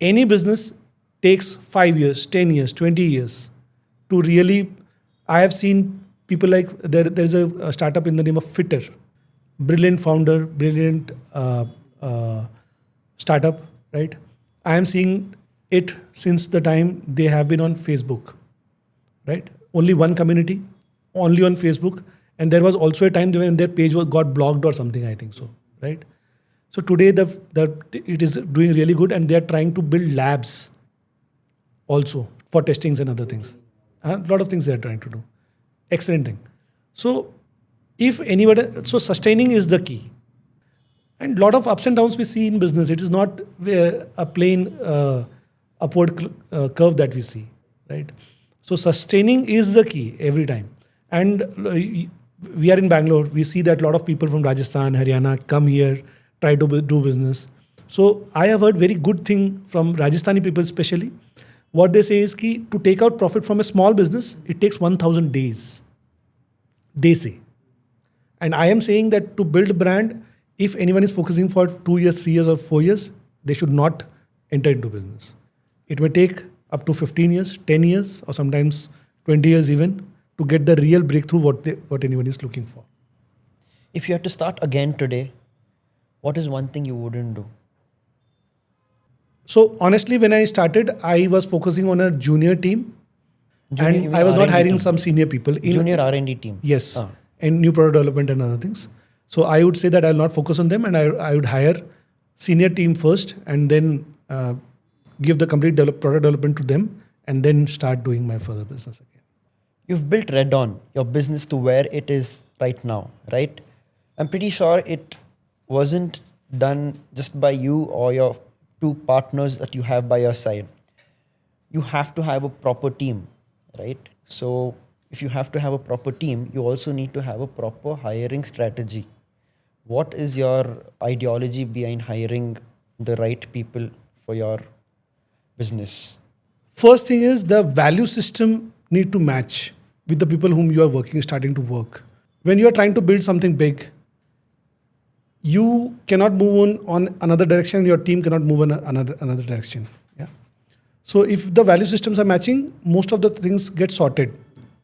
Any business takes 5 years, 10 years, 20 years to really. I have seen people like there's a startup in the name of Fitter. Brilliant founder, brilliant startup, right? I am seeing it since the time they have been on Facebook, right? Only one community, only on Facebook. And there was also a time when their page got blocked or something, I think so, right? So today it is doing really good, and they are trying to build labs also for testings and other things. A lot of things they are trying to do. Excellent thing. So sustaining is the key. And lot of ups and downs we see in business. It is not a plain upward curve that we see, right? So sustaining is the key every time. And we are in Bangalore. We see that a lot of people from Rajasthan, Haryana come here, try to do business. So I have heard very good thing from Rajasthani people especially. What they say is ki to take out profit from a small business, it takes 1,000 days. They say. And I am saying that to build brand, if anyone is focusing for 2 years, 3 years or 4 years, they should not enter into business. It may take up to 15 years, 10 years or sometimes 20 years even to get the real breakthrough what anyone is looking for. If you had to start again today, what is one thing you wouldn't do? So honestly, when I started, I was focusing on a junior team, and I was not hiring some senior people. Junior R&D team. Yes, and new product development and other things. So I would say that I'll not focus on them, and I would hire senior team first, and then give the complete product development to them, and then start doing my further business again. You've built Redon, your business, to where it is right now, right? I'm pretty sure it wasn't done just by you or your two partners that you have by your side. You have to have a proper team, right? So, if you have to have a proper team, you also need to have a proper hiring strategy. What is your ideology behind hiring the right people for your business? First thing is the value system need to match with the people whom you are working, starting to work. When you are trying to build something big, you cannot move on another direction. Your team cannot move in another direction. Yeah. So if the value systems are matching, most of the things get sorted.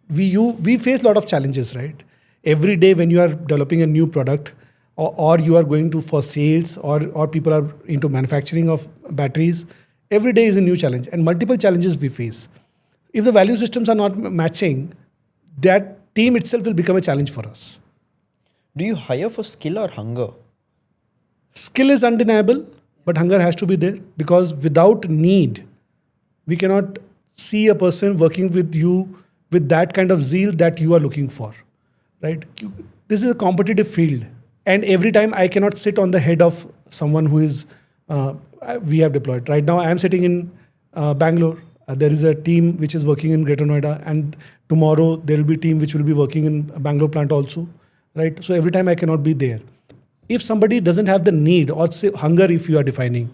We face a lot of challenges, right? Every day when you are developing a new product, or you are going to for sales, or people are into manufacturing of batteries, every day is a new challenge and multiple challenges we face. If the value systems are not matching, that team itself will become a challenge for us. Do you hire for skill or hunger? Skill is undeniable, but hunger has to be there, because without need, we cannot see a person working with you with that kind of zeal that you are looking for, right? This is a competitive field, and every time I cannot sit on the head of someone who is we have deployed. Right now, I am sitting in Bangalore. There is a team which is working in Greater Noida, and tomorrow there will be a team which will be working in Bangalore plant also, right? So every time I cannot be there. If somebody doesn't have the need, or say hunger, if you are defining,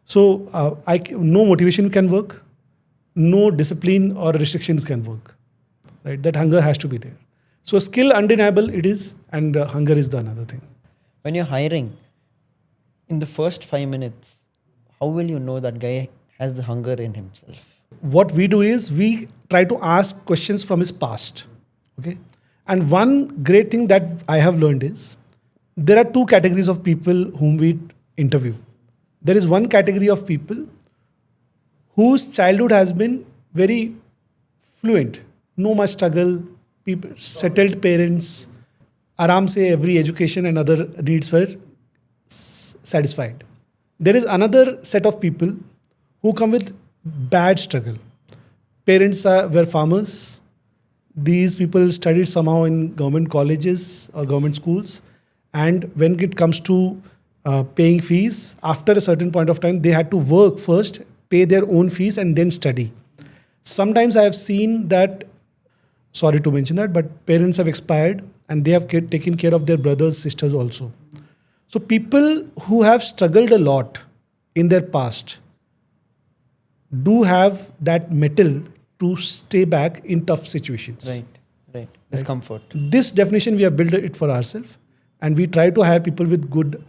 so no motivation can work, no discipline or restrictions can work, right? That hunger has to be there. So skill undeniable it is, and hunger is the another thing. When you're hiring, in the first 5 minutes, how will you know that guy has the hunger in himself? What we do is we try to ask questions from his past. Okay. And one great thing that I have learned is there are two categories of people whom we interview. There is one category of people whose childhood has been very fluent, no much struggle, people, settled parents, aram se every education and other needs were satisfied. There is another set of people who come with bad struggle. Parents were farmers. These people studied somehow in government colleges or government schools. And when it comes to paying fees, after a certain point of time, they had to work first, pay their own fees, and then study. Sometimes I have seen that, sorry to mention that, but parents have expired and they have taken care of their brothers, sisters also. So people who have struggled a lot in their past do have that mettle to stay back in tough situations. Right. Discomfort. This definition we have built it for ourselves, and we try to hire people with good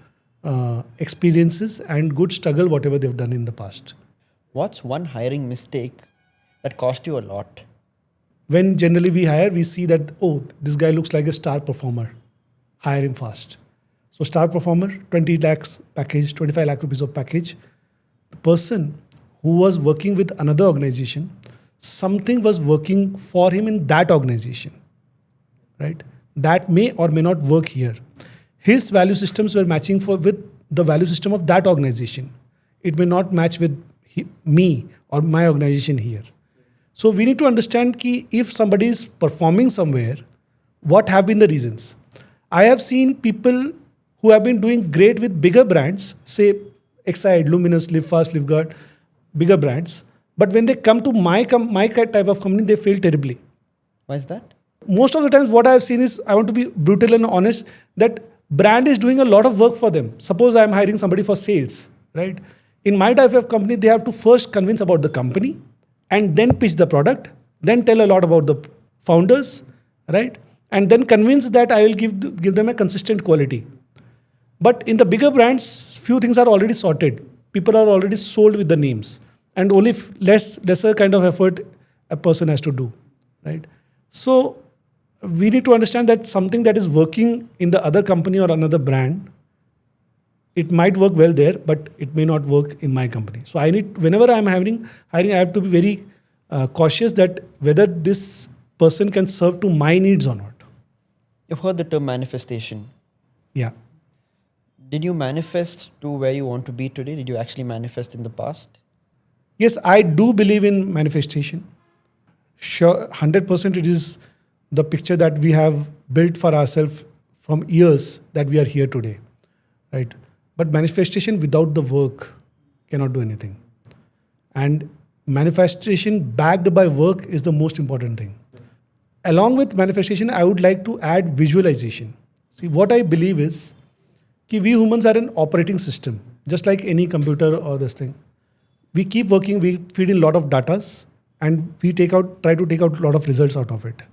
experiences and good struggle, whatever they've done in the past. What's one hiring mistake that cost you a lot? When generally we hire, we see that, oh, this guy looks like a star performer. Hire him fast. So star performer, 20 lakhs package, 25 lakh rupees of package. The person who was working with another organization, something was working for him in that organization, right? That may or may not work here. His value systems were matching with the value system of that organization. It may not match with me or my organization here. So we need to understand ki if somebody is performing somewhere, what have been the reasons? I have seen people who have been doing great with bigger brands, say Exide, Luminous, Live Fast, Live Guard, bigger brands. But when they come to my type of company, they fail terribly. Why is that? Most of the times what I have seen is, I want to be brutal and honest, that brand is doing a lot of work for them. Suppose I am hiring somebody for sales, right? In my type of company, they have to first convince about the company and then pitch the product, then tell a lot about the founders, right? And then convince that I will give them a consistent quality. But in the bigger brands, few things are already sorted. People are already sold with the names, and only lesser kind of effort a person has to do, right? So we need to understand that something that is working in the other company or another brand, it might work well there, but it may not work in my company. So whenever I am hiring, I have to be very cautious that whether this person can serve to my needs or not. You've heard the term manifestation. Yeah. Did you manifest to where you want to be today? Did you actually manifest in the past? Yes, I do believe in manifestation. Sure, 100% it is the picture that we have built for ourselves from years that we are here today, right? But manifestation without the work cannot do anything. And manifestation backed by work is the most important thing. Along with manifestation, I would like to add visualization. See, what I believe is that we humans are an operating system, just like any computer or this thing. We keep working, we feed in a lot of datas, and we try to take out a lot of results out of it.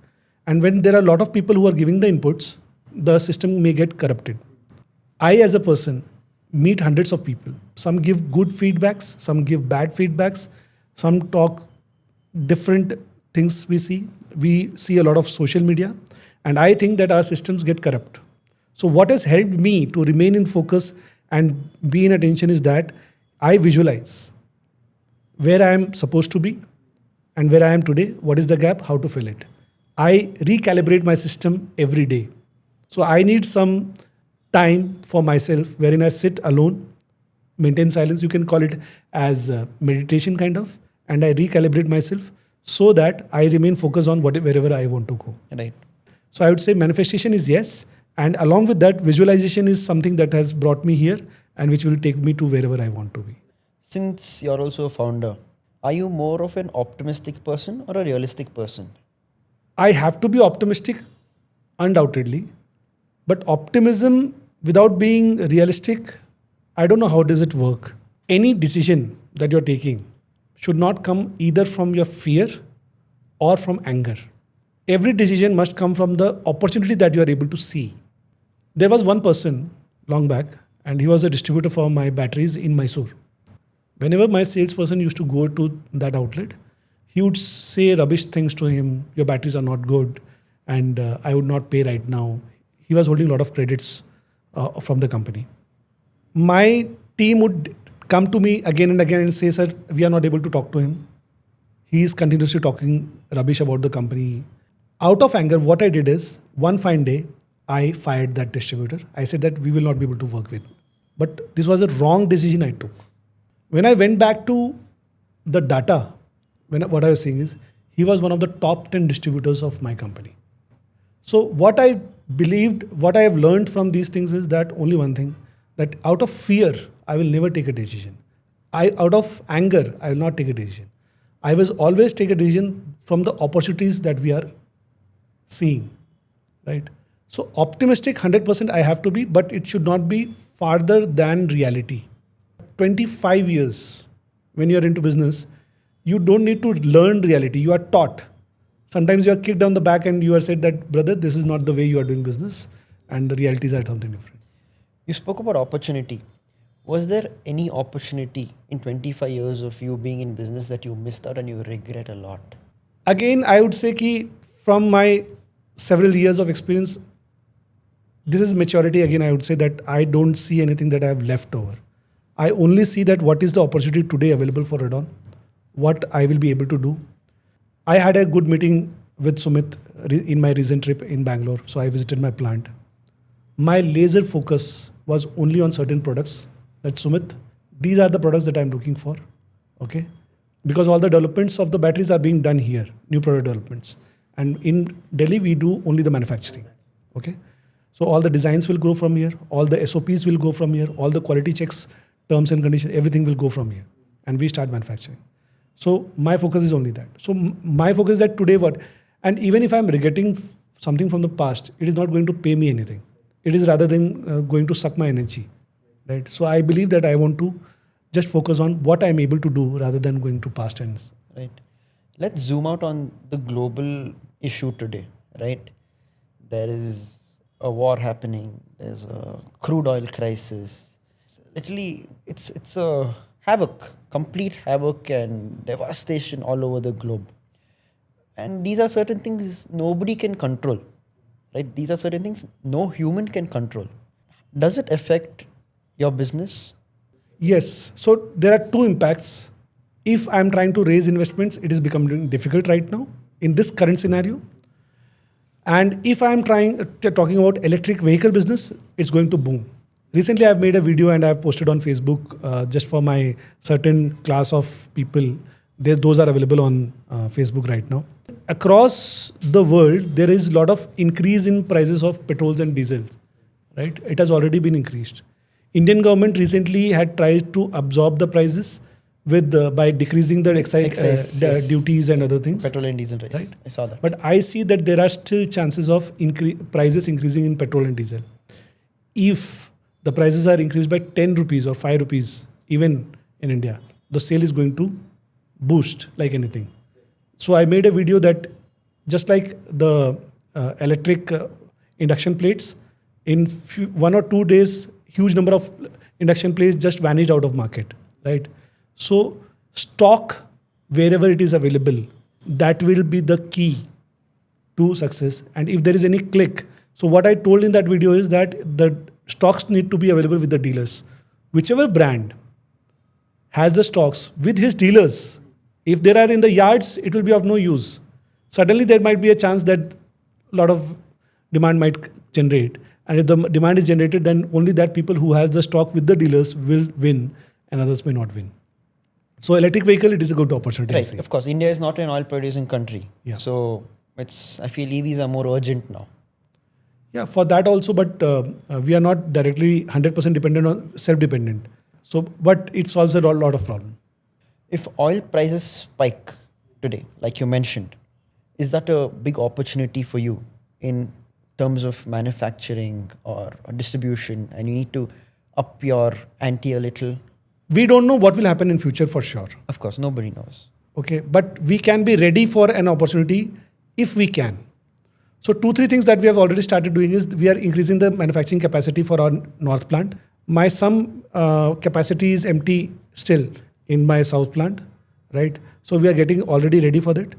And when there are a lot of people who are giving the inputs, the system may get corrupted. I, as a person, meet hundreds of people. Some give good feedbacks, some give bad feedbacks, some talk different things we see. We see a lot of social media, and I think that our systems get corrupt. So what has helped me to remain in focus and be in attention is that I visualize where I am supposed to be and where I am today, what is the gap, how to fill it. I recalibrate my system every day. So I need some time for myself wherein I sit alone, maintain silence, you can call it as meditation kind of, and I recalibrate myself so that I remain focused on wherever I want to go. Right. So I would say manifestation is yes, and along with that, visualization is something that has brought me here and which will take me to wherever I want to be. Since you're also a founder, are you more of an optimistic person or a realistic person? I have to be optimistic, undoubtedly, but optimism without being realistic, I don't know how does it work. Any decision that you're taking should not come either from your fear or from anger. Every decision must come from the opportunity that you are able to see. There was one person long back, and he was a distributor for my batteries in Mysore. Whenever my salesperson used to go to that outlet, he would say rubbish things to him. Your batteries are not good, and I would not pay right now. He was holding a lot of credits from the company. My team would come to me again and again and say, sir, we are not able to talk to him. He is continuously talking rubbish about the company. Out of anger, what I did is, one fine day, I fired that distributor. I said that we will not be able to work with. But this was a wrong decision I took. When I went back to the data, what I was saying is, he was one of the top 10 distributors of my company. So what I believed, what I have learned from these things is that only one thing, that out of fear, I will never take a decision. Out of anger, I will not take a decision. I will always take a decision from the opportunities that we are seeing, right? So optimistic, 100% I have to be, but it should not be farther than reality. 25 years, when you're into business, you don't need to learn reality, you are taught. Sometimes you are kicked down the back and you are said that, brother, this is not the way you are doing business, and the realities are something different. You spoke about opportunity. Was there any opportunity in 25 years of you being in business that you missed out and you regret a lot? Again, I would say ki from my several years of experience, this is maturity. Again, I would say that I don't see anything that I have left over. I only see that what is the opportunity today available for Redon, what I will be able to do. I had a good meeting with Sumit in my recent trip in Bangalore. So I visited my plant. My laser focus was only on certain products. That Sumit, these are the products that I'm looking for. Okay. Because all the developments of the batteries are being done here, new product developments. And in Delhi, we do only the manufacturing. Okay. So all the designs will go from here. All the SOPs will go from here. All the quality checks, terms and conditions, everything will go from here. And we start manufacturing. So my focus is only that. So my focus is that today what, and even if I'm regretting something from the past, it is not going to pay me anything. It is rather than going to suck my energy, right? So I believe that I want to just focus on what I'm able to do rather than going to past tense. Right. Let's zoom out on the global issue today, right? There is a war happening. There's a crude oil crisis. Literally, it's a havoc, complete havoc and devastation all over the globe. And these are certain things nobody can control, right? These are certain things no human can control. Does it affect your business? Yes. So there are two impacts. If I'm trying to raise investments, it is becoming difficult right now in this current scenario. And if I'm talking about electric vehicle business, it's going to boom. Recently, I've made a video and I've posted on Facebook just for my certain class of people Those are available on Facebook right now. Across the world, there is a lot of increase in prices of petrols and diesels. Right? It has already been increased. Indian government recently had tried to absorb the prices with by decreasing the excise Yes. duties and other things. Petrol and diesel race. Right. I saw that. But I see that there are still chances of prices increasing in petrol and diesel. If the prices are increased by 10 rupees or 5 rupees, even in India, the sale is going to boost like anything. So I made a video that just like the electric induction plates, in 1 or 2 days, huge number of induction plates just vanished out of market, right? So stock wherever it is available, that will be the key to success. And if there is any click, so what I told in that video is that the stocks need to be available with the dealers. Whichever brand has the stocks with his dealers, if they are in the yards, it will be of no use. Suddenly there might be a chance that a lot of demand might generate. And if the demand is generated, then only that people who has the stock with the dealers will win and others may not win. So electric vehicle, it is a good opportunity. Right. Of course, India is not an oil producing country. Yeah. So I feel EVs are more urgent now. Yeah, for that also, but we are not directly 100% dependent on self-dependent. So, but it solves a lot of problem. If oil prices spike today, like you mentioned, is that a big opportunity for you in terms of manufacturing or distribution, and you need to up your ante a little? We don't know what will happen in future for sure. Of course, nobody knows. Okay, but we can be ready for an opportunity if we can. So 2-3 things that we have already started doing is we are increasing the manufacturing capacity for our north plant. My some capacity is empty still in my south plant, right? So we are getting already ready for that.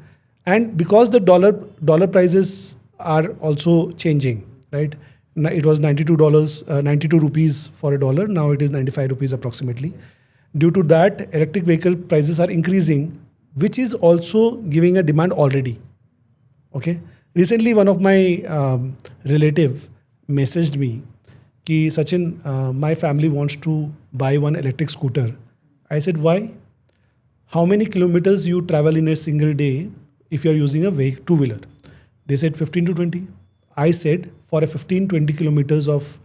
And because the dollar prices are also changing, right? It was $92, 92 rupees for a dollar. Now it is 95 rupees approximately. Due to that, electric vehicle prices are increasing, which is also giving a demand already. Okay. Recently, one of my relative messaged me, "Ki Sachin, my family wants to buy one electric scooter." I said, "Why? How many kilometers you travel in a single day if you are using a two-wheeler?" They said 15 to 20. I said, for a 15-20 kilometers of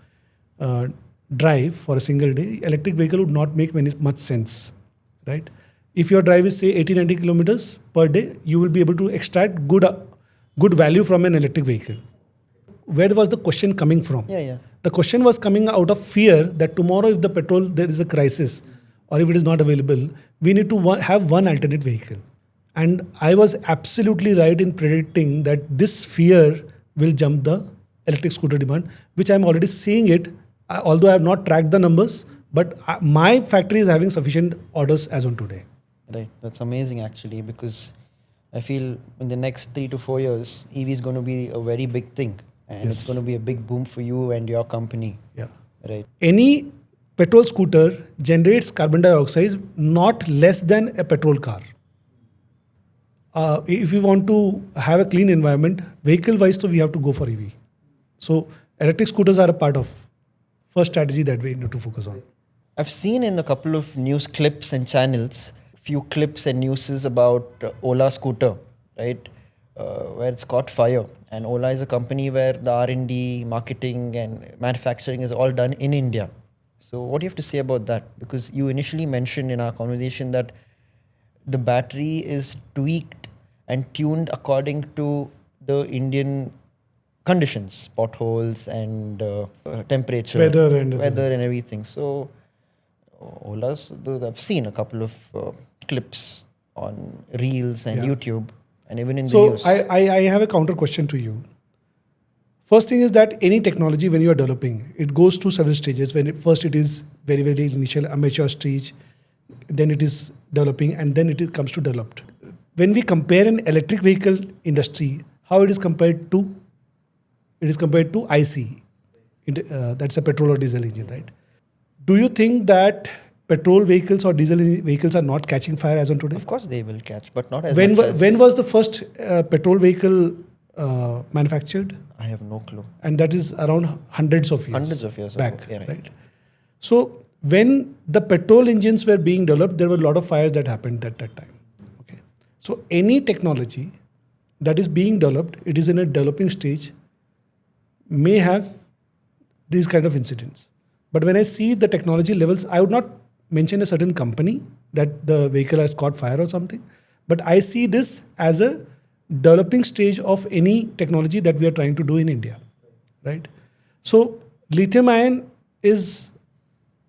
drive for a single day, electric vehicle would not make much sense, right? If your drive is say 80-90 kilometers per day, you will be able to extract good value from an electric vehicle. Where was the question coming from? Yeah. The question was coming out of fear that tomorrow if the petrol, there is a crisis or if it is not available, we need to have one alternate vehicle. And I was absolutely right in predicting that this fear will jump the electric scooter demand, which I'm already seeing it, although I have not tracked the numbers, but my factory is having sufficient orders as on today. Right. That's amazing actually, because I feel in the next 3 to 4 years, EV is going to be a very big thing. And it's going to be a big boom for you and your company. Yeah. Right. Any petrol scooter generates carbon dioxide not less than a petrol car. If we want to have a clean environment, vehicle-wise, so we have to go for EV. So electric scooters are a part of first strategy that we need to focus on. I've seen in a couple of news clips and channels, few clips and newses about Ola scooter, right? Where it's caught fire. And Ola is a company where the R&D, marketing and manufacturing is all done in India. So what do you have to say about that? Because you initially mentioned in our conversation that the battery is tweaked and tuned according to the Indian conditions, potholes and temperature, Weather and everything. So Ola's, I've seen a couple of clips on Reels and YouTube and even in the news. So I have a counter question to you. First thing is that any technology, when you are developing, it goes through several stages. First it is very, very initial amateur stage, then it is developing, and then it comes to developed. When we compare an electric vehicle industry, how it is compared to? It is compared to IC. That's a petrol or diesel engine, right? Do you think that petrol vehicles or diesel vehicles are not catching fire as on today? Of course they will catch, but not as when much as... When was the first petrol vehicle manufactured? I have no clue. And that is around hundreds of years back, right? So when the petrol engines were being developed, there were a lot of fires that happened at that time. Okay. So any technology that is being developed, it is in a developing stage, may have these kind of incidents. But when I see the technology levels, I would not mention a certain company that the vehicle has caught fire or something, but I see this as a developing stage of any technology that we are trying to do in India, right? So lithium ion is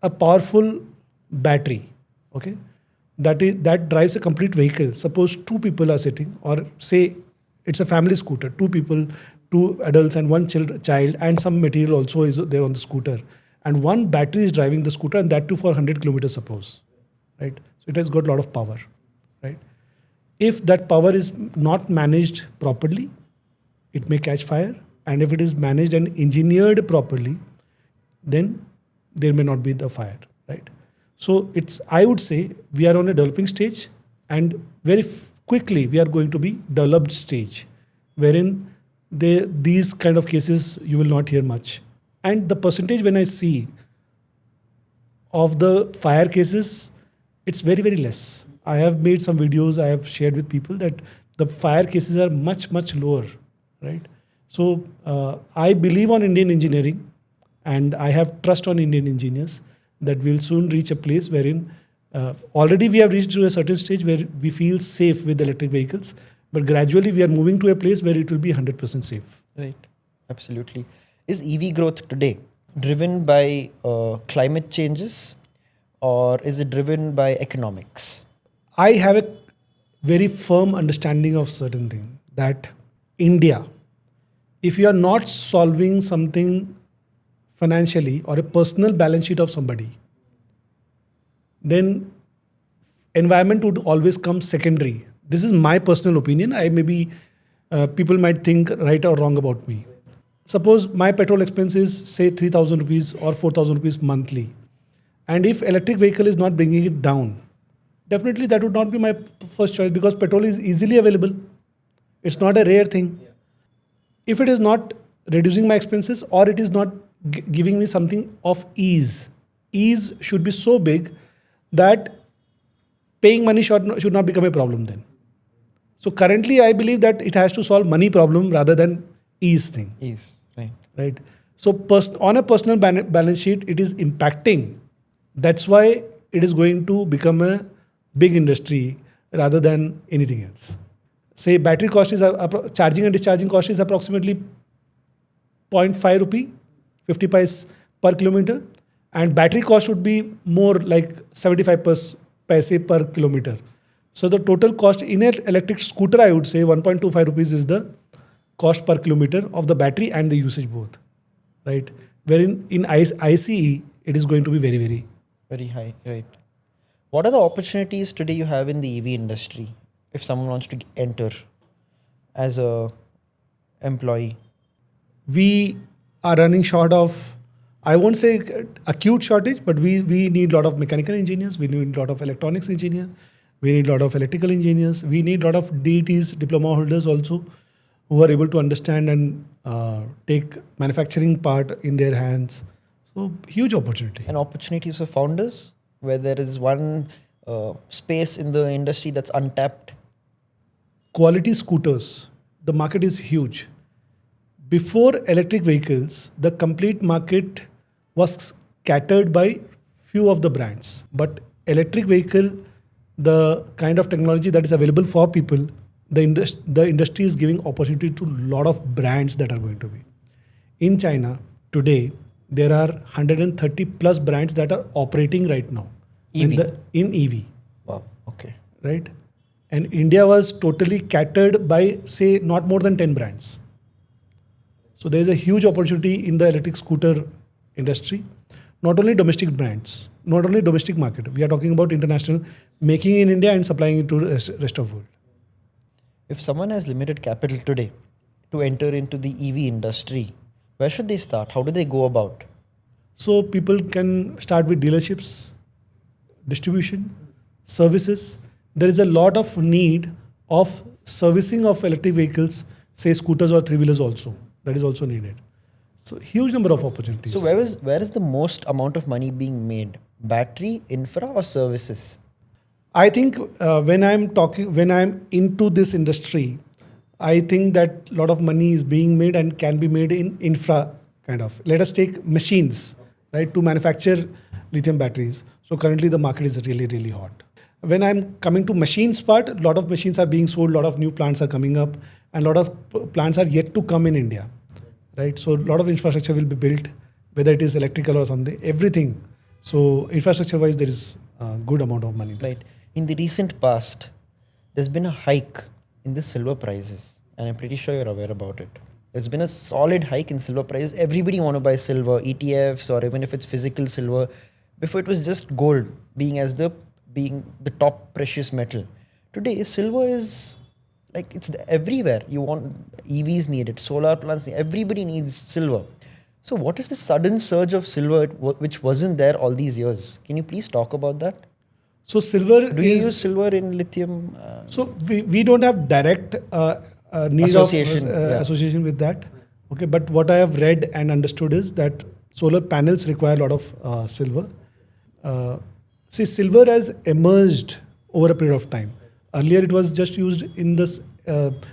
a powerful battery, okay, that drives a complete vehicle. Suppose two people are sitting, or say it's a family scooter, two people, two adults and one child, and some material also is there on the scooter, and one battery is driving the scooter, and that too for 100 kilometers, suppose, right? So it has got a lot of power, right? If that power is not managed properly, it may catch fire, and if it is managed and engineered properly, then there may not be the fire, right? So it's, I would say, we are on a developing stage, and very quickly we are going to be developed stage, wherein these kind of cases you will not hear much. And the percentage when I see of the fire cases, it's very, very less. I have made some videos, I have shared with people that the fire cases are much, much lower, right? So I believe on Indian engineering, and I have trust on Indian engineers that we'll soon reach a place wherein already we have reached to a certain stage where we feel safe with electric vehicles, but gradually we are moving to a place where it will be 100% safe. Right. Absolutely. Is EV growth today driven by climate changes, or is it driven by economics? I have a very firm understanding of certain thing, that India, if you are not solving something financially or a personal balance sheet of somebody, then environment would always come secondary. This is my personal opinion. I maybe people might think right or wrong about me. Suppose my petrol expense is say 3,000 rupees or 4,000 rupees monthly, and if electric vehicle is not bringing it down, definitely that would not be my first choice, because petrol is easily available. It's not a rare thing. If it is not reducing my expenses, or it is not giving me something of ease should be so big that paying money should not become a problem then. So currently I believe that it has to solve money problem rather than ease thing. Ease, right. Right. So on a personal balance sheet, it is impacting. That's why it is going to become a big industry rather than anything else. Say battery cost is, charging and discharging cost is approximately 0.5 rupee, 50 paise per kilometer, and battery cost would be more like 75 paise per kilometer. So the total cost in an electric scooter, I would say 1.25 rupees is the cost per kilometer of the battery and the usage both, right? Wherein in ICE, it is going to be very, very, very high, right? What are the opportunities today you have in the EV industry if someone wants to enter as a employee? We are running short of, I won't say acute shortage, but we need a lot of mechanical engineers, we need a lot of electronics engineers, we need a lot of electrical engineers, we need a lot of DETs, diploma holders also, who are able to understand and take manufacturing part in their hands. So huge opportunity. And opportunities for founders, where there is one space in the industry that's untapped. Quality scooters, the market is huge. Before electric vehicles, the complete market was scattered by few of the brands. But electric vehicle, the kind of technology that is available for people, the industry is giving opportunity to a lot of brands that are going to be. In China, today, there are 130 plus brands that are operating right now EV. in EV. Wow, okay. Right? And India was totally catered by, say, not more than 10 brands. So there is a huge opportunity in the electric scooter industry. Not only domestic brands, not only domestic market. We are talking about international, making in India and supplying it to the rest of the world. If someone has limited capital today to enter into the EV industry, where should they start? How do they go about? So people can start with dealerships, distribution, services. There is a lot of need of servicing of electric vehicles, say scooters or three-wheelers also. That is also needed. So huge number of opportunities. So where is the most amount of money being made? Battery, infra, or services? I think when I'm into this industry, I think that a lot of money is being made and can be made in infra kind of. Let us take machines, right, to manufacture lithium batteries. So currently the market is really, really hot. When I'm coming to machines part, a lot of machines are being sold, a lot of new plants are coming up, and a lot of plants are yet to come in India, right? So a lot of infrastructure will be built, whether it is electrical or something, everything. So infrastructure-wise, there is a good amount of money there. Right. In the recent past, there's been a hike in the silver prices, and I'm pretty sure you're aware about it. There's been a solid hike in silver prices. Everybody want to buy silver, ETFs, or even if it's physical silver. Before it was just gold being the top precious metal. Today, silver is like everywhere. You want EVs need it, solar plants, everybody needs silver. So, what is the sudden surge of silver which wasn't there all these years? Can you please talk about that? So silver Do you use silver in lithium? So we don't have direct need Association, of association with that. Okay, but what I have read and understood is that solar panels require a lot of silver. See, silver has emerged over a period of time. Earlier, it was just used in this,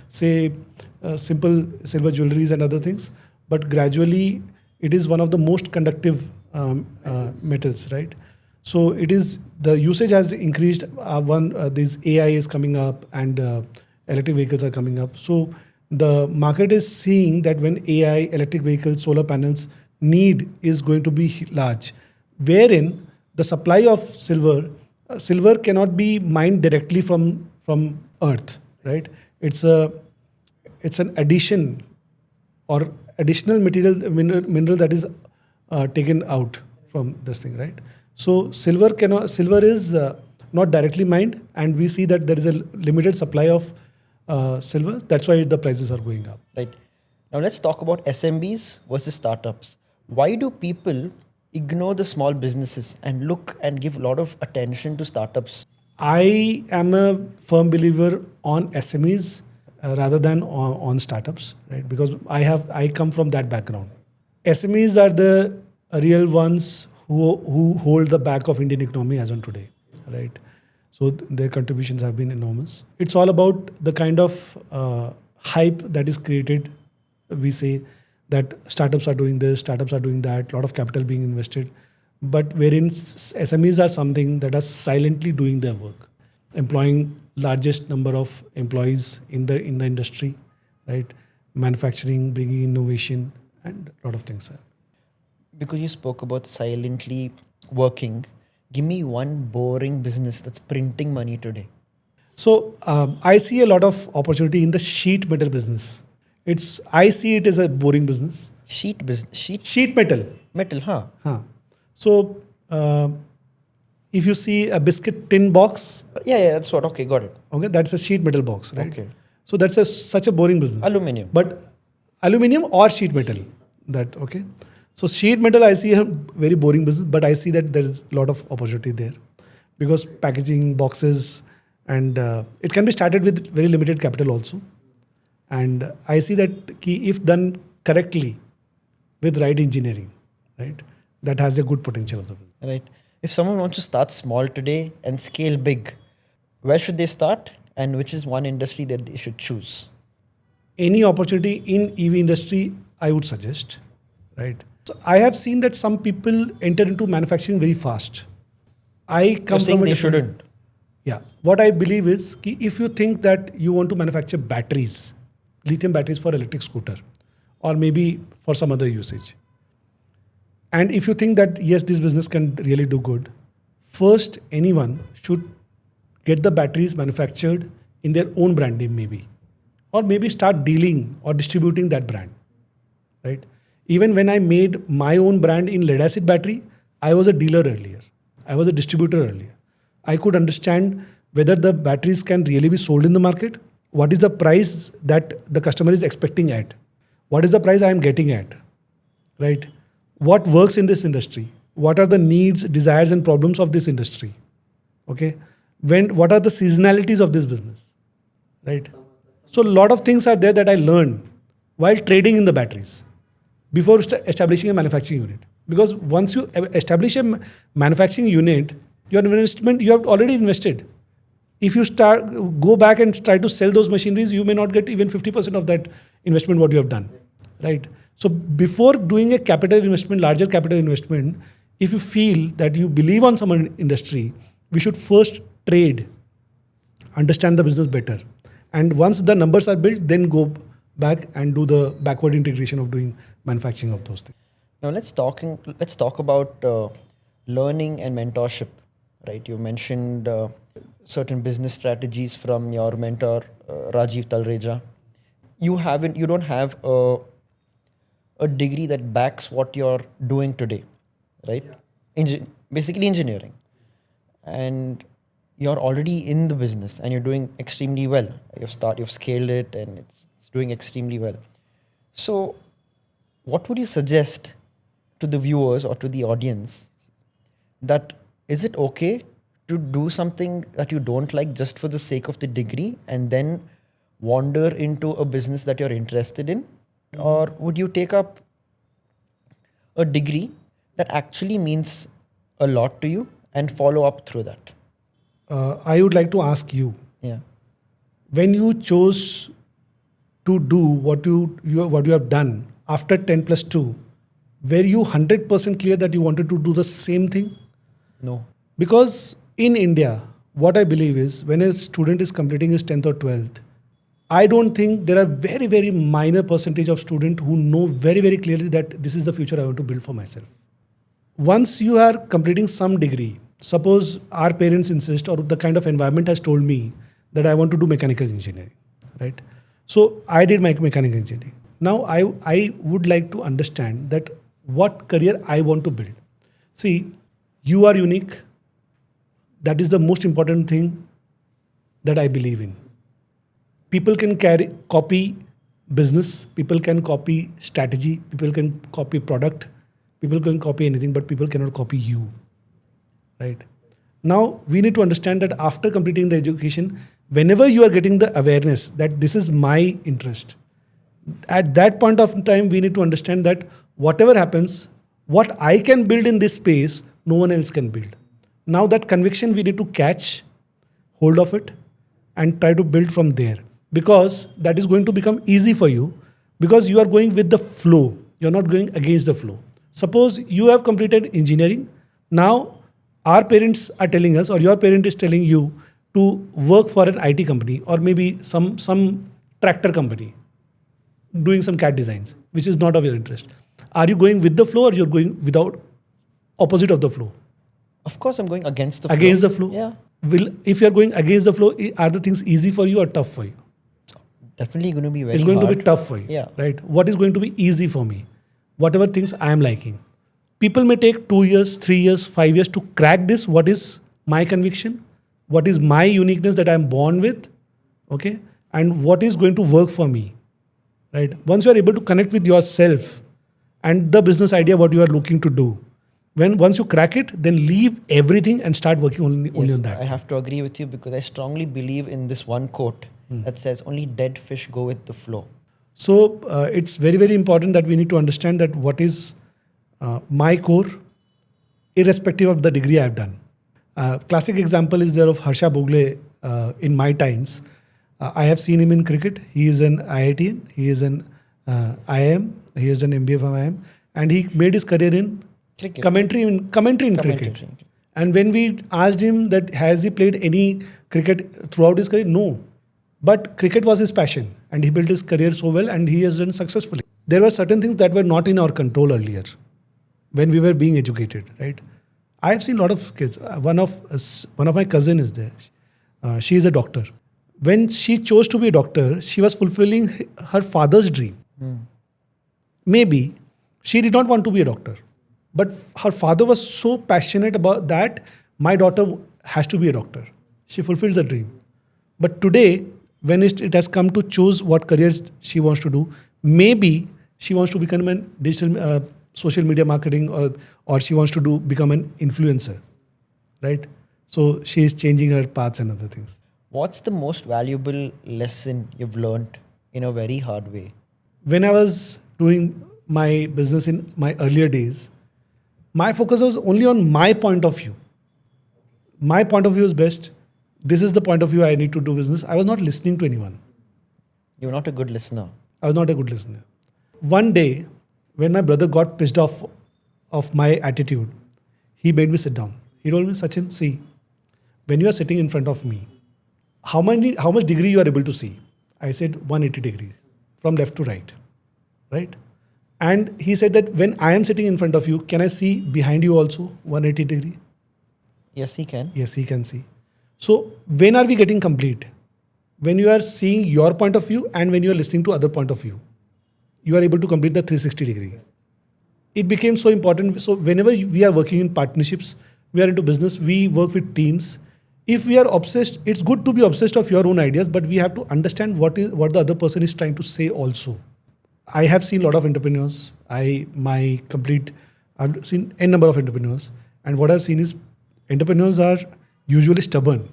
simple silver jewelries and other things. But gradually, it is one of the most conductive metals, right? So it is the usage has increased. This AI is coming up and electric vehicles are coming up. So the market is seeing that when AI, electric vehicles, solar panels need is going to be large, wherein the supply of silver cannot be mined directly from earth, right? It's an addition or additional mineral that is taken out from this thing, right? So silver is not directly mined, and we see that there is a limited supply of silver. That's why the prices are going up. Right. Now let's talk about SMBs versus startups. Why do people ignore the small businesses and look and give a lot of attention to startups? I am a firm believer on SMEs rather than on startups, right? Because I come from that background. SMEs are the real ones who hold the back of Indian economy as on today, right? So their contributions have been enormous. It's all about the kind of hype that is created. We say that startups are doing this, startups are doing that, a lot of capital being invested. But wherein SMEs are something that are silently doing their work, employing largest number of employees in the industry, right? Manufacturing, bringing innovation, and a lot of things. Because you spoke about silently working, give me one boring business that's printing money today. So I see a lot of opportunity in the sheet metal business. I see it as a boring business. Sheet metal. Metal, huh? So if you see a biscuit tin box. Yeah, that's what. Okay, got it. Okay, that's a sheet metal box, right? Okay. So that's such a boring business. Aluminium. But aluminium or sheet metal. Okay. So sheet metal, I see a very boring business, but I see that there is a lot of opportunity there because packaging, boxes, and it can be started with very limited capital also. And I see that if done correctly with right engineering, right, that has a good potential of the business. Right. If someone wants to start small today and scale big, where should they start, and which is one industry that they should choose? Any opportunity in EV industry, I would suggest, right? So I have seen that some people enter into manufacturing very fast. You're saying they shouldn't. Yeah. What I believe is if you think that you want to manufacture batteries, lithium batteries for electric scooter, or maybe for some other usage, and if you think that yes, this business can really do good, first anyone should get the batteries manufactured in their own brand name maybe, or maybe start dealing or distributing that brand, right? Even when I made my own brand in lead acid battery, I was a dealer earlier. I was a distributor earlier. I could understand whether the batteries can really be sold in the market. What is the price that the customer is expecting at? What is the price I am getting at? Right? What works in this industry? What are the needs, desires, and problems of this industry? Okay. What are the seasonalities of this business? Right? So a lot of things are there that I learned while trading in the batteries before establishing a manufacturing unit. Because once you establish a manufacturing unit, you have already invested. If you go back and try to sell those machineries, you may not get even 50% of that investment what you have done, right? So before doing a capital investment, larger capital investment, if you feel that you believe on some industry, we should first trade, understand the business better, and once the numbers are built, then go back and do the backward integration of doing manufacturing of those things. Now let's talk about learning and mentorship, right? You mentioned certain business strategies from your mentor Rajiv Talreja. You don't have a degree that backs what you're doing today, right? Basically engineering, and you're already in the business and you're doing extremely well. You've scaled it and it's doing extremely well. So what would you suggest to the viewers or to the audience, that is it okay to do something that you don't like just for the sake of the degree and then wander into a business that you're interested in? Or would you take up a degree that actually means a lot to you and follow up through that? I would like to ask you, Yeah. when you chose to do what you have done after 10 plus 2, were you 100% clear that you wanted to do the same thing? No. Because in India, what I believe is when a student is completing his 10th or 12th, I don't think there are very, very minor percentage of students who know very, very clearly that this is the future I want to build for myself. Once you are completing some degree, suppose our parents insist or the kind of environment has told me that I want to do mechanical engineering, right? So I did my mechanical engineering. Now I would like to understand that what career I want to build. See, you are unique. That is the most important thing that I believe in. People can copy business, people can copy strategy, people can copy product, people can copy anything, but people cannot copy you, right? Now, we need to understand that after completing the education, whenever you are getting the awareness that this is my interest, at that point of time, we need to understand that whatever happens, what I can build in this space, no one else can build. Now that conviction, we need to catch hold of it and try to build from there, because that is going to become easy for you because you are going with the flow. You're not going against the flow. Suppose you have completed engineering. Now our parents are telling us, or your parent is telling you to work for an IT company or maybe some tractor company doing some CAD designs, which is not of your interest. Are you going with the flow or you're going without opposite of the flow? Of course, I'm going against the flow. Against the flow? Yeah. If you're going against the flow, are the things easy for you or tough for you? Definitely going to be very It's going hard. to be tough for you, Yeah. right? What is going to be easy for me? Whatever things I am liking. People may take 2 years, 3 years, 5 years to crack this. What is my conviction? What is my uniqueness that I'm born with? Okay. And what is going to work for me, right? Once you are able to connect with yourself and the business idea, what you are looking to do, once you crack it, then leave everything and start working only Yes, on that. I have to agree with you because I strongly believe in this one quote that says only dead fish go with the flow. So it's very, very important that we need to understand that what is my core, irrespective of the degree I've done. Classic example is there of Harsha Bogle in my times. I have seen him in cricket. He is an IITian. He is an IIM. He has done MBA from IIM. And he made his career in Cricket. commentary in cricket. And when we asked him that has he played any cricket throughout his career, no. But cricket was his passion and he built his career so well and he has done successfully. There were certain things that were not in our control earlier when we were being educated, right? I have seen a lot of kids. One of my cousin is there. She is a doctor. When she chose to be a doctor, she was fulfilling her father's dream. Maybe she did not want to be a doctor, but her father was so passionate about that, my daughter has to be a doctor. She fulfills the dream. But today, when it has come to choose what career she wants to do, maybe she wants to become a digital social media marketing or she wants to become an influencer, right? So she is changing her paths and other things. What's the most valuable lesson you've learned in a very hard way? When I was doing my business in my earlier days, my focus was only on my point of view. My point of view is best. this is the point of view I need to do business. I was not listening to anyone. You're not a good listener. I was not a good listener. One day, when my brother got pissed off of my attitude, he made me sit down. He told me, Sachin, see, when you are sitting in front of me, how much degree you are able to see? I said 180 degrees, from left to right? And he said that when I am sitting in front of you, can I see behind you also 180 degree? Yes, he can. Yes, he can see. So when are we getting complete? When you are seeing your point of view and when you are listening to other point of view, you are able to complete the 360 degree. It became so important. So whenever we are working in partnerships, we are into business, we work with teams. If we are obsessed, it's good to be obsessed of your own ideas, but we have to understand what the other person is trying to say also. I have seen a lot of entrepreneurs. I've seen n number of entrepreneurs, and what I've seen is entrepreneurs are usually stubborn,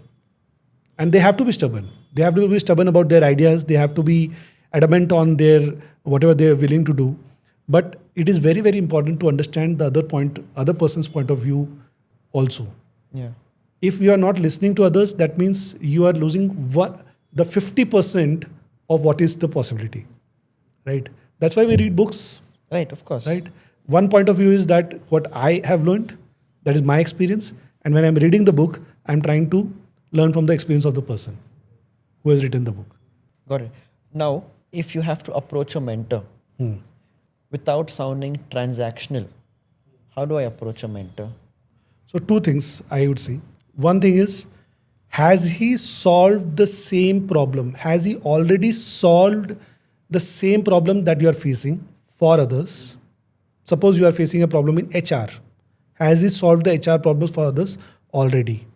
and they have to be stubborn. They have to be stubborn about their ideas. They have to be adamant on their whatever they are willing to do. But it is very, very important to understand the other person's point of view also. Yeah. If you are not listening to others, that means you are losing the 50% of what is the possibility, right? That's why we read books. Right, of course. Right? One point of view is that what I have learned, that is my experience. And when I'm reading the book, I'm trying to learn from the experience of the person who has written the book. Got it. Now, if you have to approach a mentor without sounding transactional, how do I approach a mentor? So two things I would say. One thing is, has he solved the same problem? Has he already solved the same problem that you are facing for others? Suppose you are facing a problem in HR. Has he solved the HR problems for others already?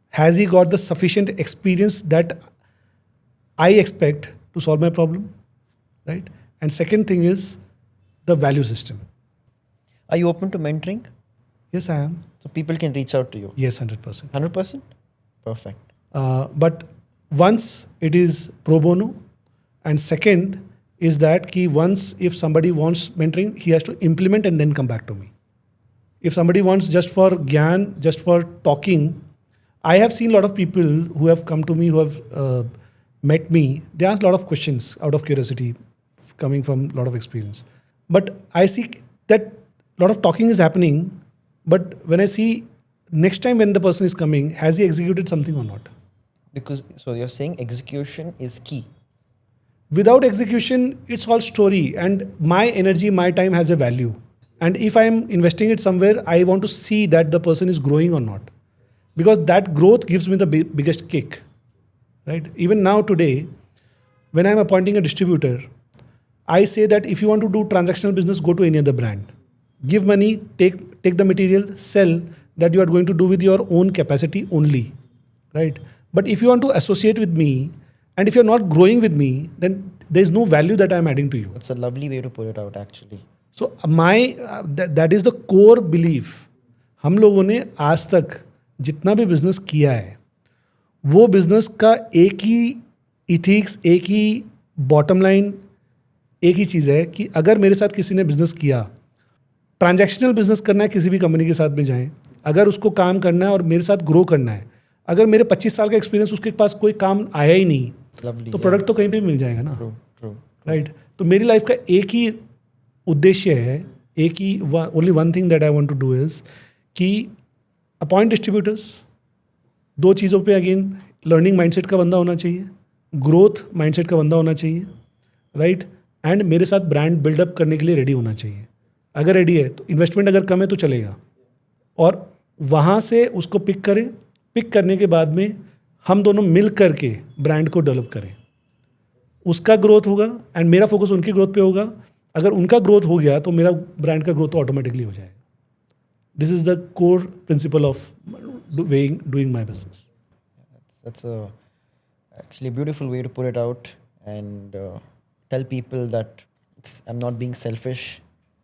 Has he got the sufficient experience that I expect to solve my problem? Right? And second thing is the value system. Are you open to mentoring? Yes, I am. So people can reach out to you? Yes, 100%. 100%? Perfect. But once it is pro bono, and second is that once if somebody wants mentoring, he has to implement and then come back to me. If somebody wants just for gyan, just for talking, I have seen a lot of people who have come to me, who have met me. They ask a lot of questions out of curiosity, coming from a lot of experience. But I see that a lot of talking is happening. But when I see next time when the person is coming, has he executed something or not? Because, so you're saying execution is key. Without execution, it's all story. And my energy, my time has a value. And if I'm investing it somewhere, I want to see that the person is growing or not. Because that growth gives me the biggest kick. Right? Even now today, when I'm appointing a distributor, I say that if you want to do transactional business, go to any other brand. Give money, take the material, sell, that you are going to do with your own capacity only. Right? But if you want to associate with me, and if you're not growing with me, then there's no value that I'm adding to you. That's a lovely way to put it out, actually. So that is the core belief. हम लोगों ने आज तक जितना भी business किया है, वो बिजनेस का एक ही इथिक्स, एक ही बॉटम लाइन, एक ही चीज़ है कि अगर मेरे साथ किसी ने बिजनेस किया, ट्रांजैक्शनल बिजनेस करना है, किसी भी कंपनी के साथ में जाएं, अगर उसको काम करना है और मेरे साथ ग्रो करना है, अगर मेरे 25 साल का एक्सपीरियंस उसके पास कोई काम आया ही नहीं, तो प्रोडक्ट तो कहीं पे मिल जाएगा ना. राइट? तो मेरी लाइफ का एक ही उद्देश्य है, एक ही only one thing that I want to do is कि अपॉइंट डिस्ट्रीब्यूटर्स. दो चीज़ों पे अगेन लर्निंग माइंडसेट का बंदा होना चाहिए, ग्रोथ माइंडसेट का बंदा होना चाहिए, राइट? एंड मेरे साथ ब्रांड बिल्डअप करने के लिए रेडी होना चाहिए. अगर रेडी है तो इन्वेस्टमेंट अगर कम है तो चलेगा, और वहाँ से उसको पिक करें. पिक करने के बाद में हम दोनों मिल करके ब्रांड को डेवलप करें. उसका ग्रोथ होगा एंड मेरा फोकस उनकी ग्रोथ पे होगा. अगर उनका ग्रोथ हो गया तो मेरा ब्रांड का ग्रोथ ऑटोमेटिकली हो जाएगा. This is the core principle of doing my business. That's a actually beautiful way to put it out, and tell people that I'm not being selfish.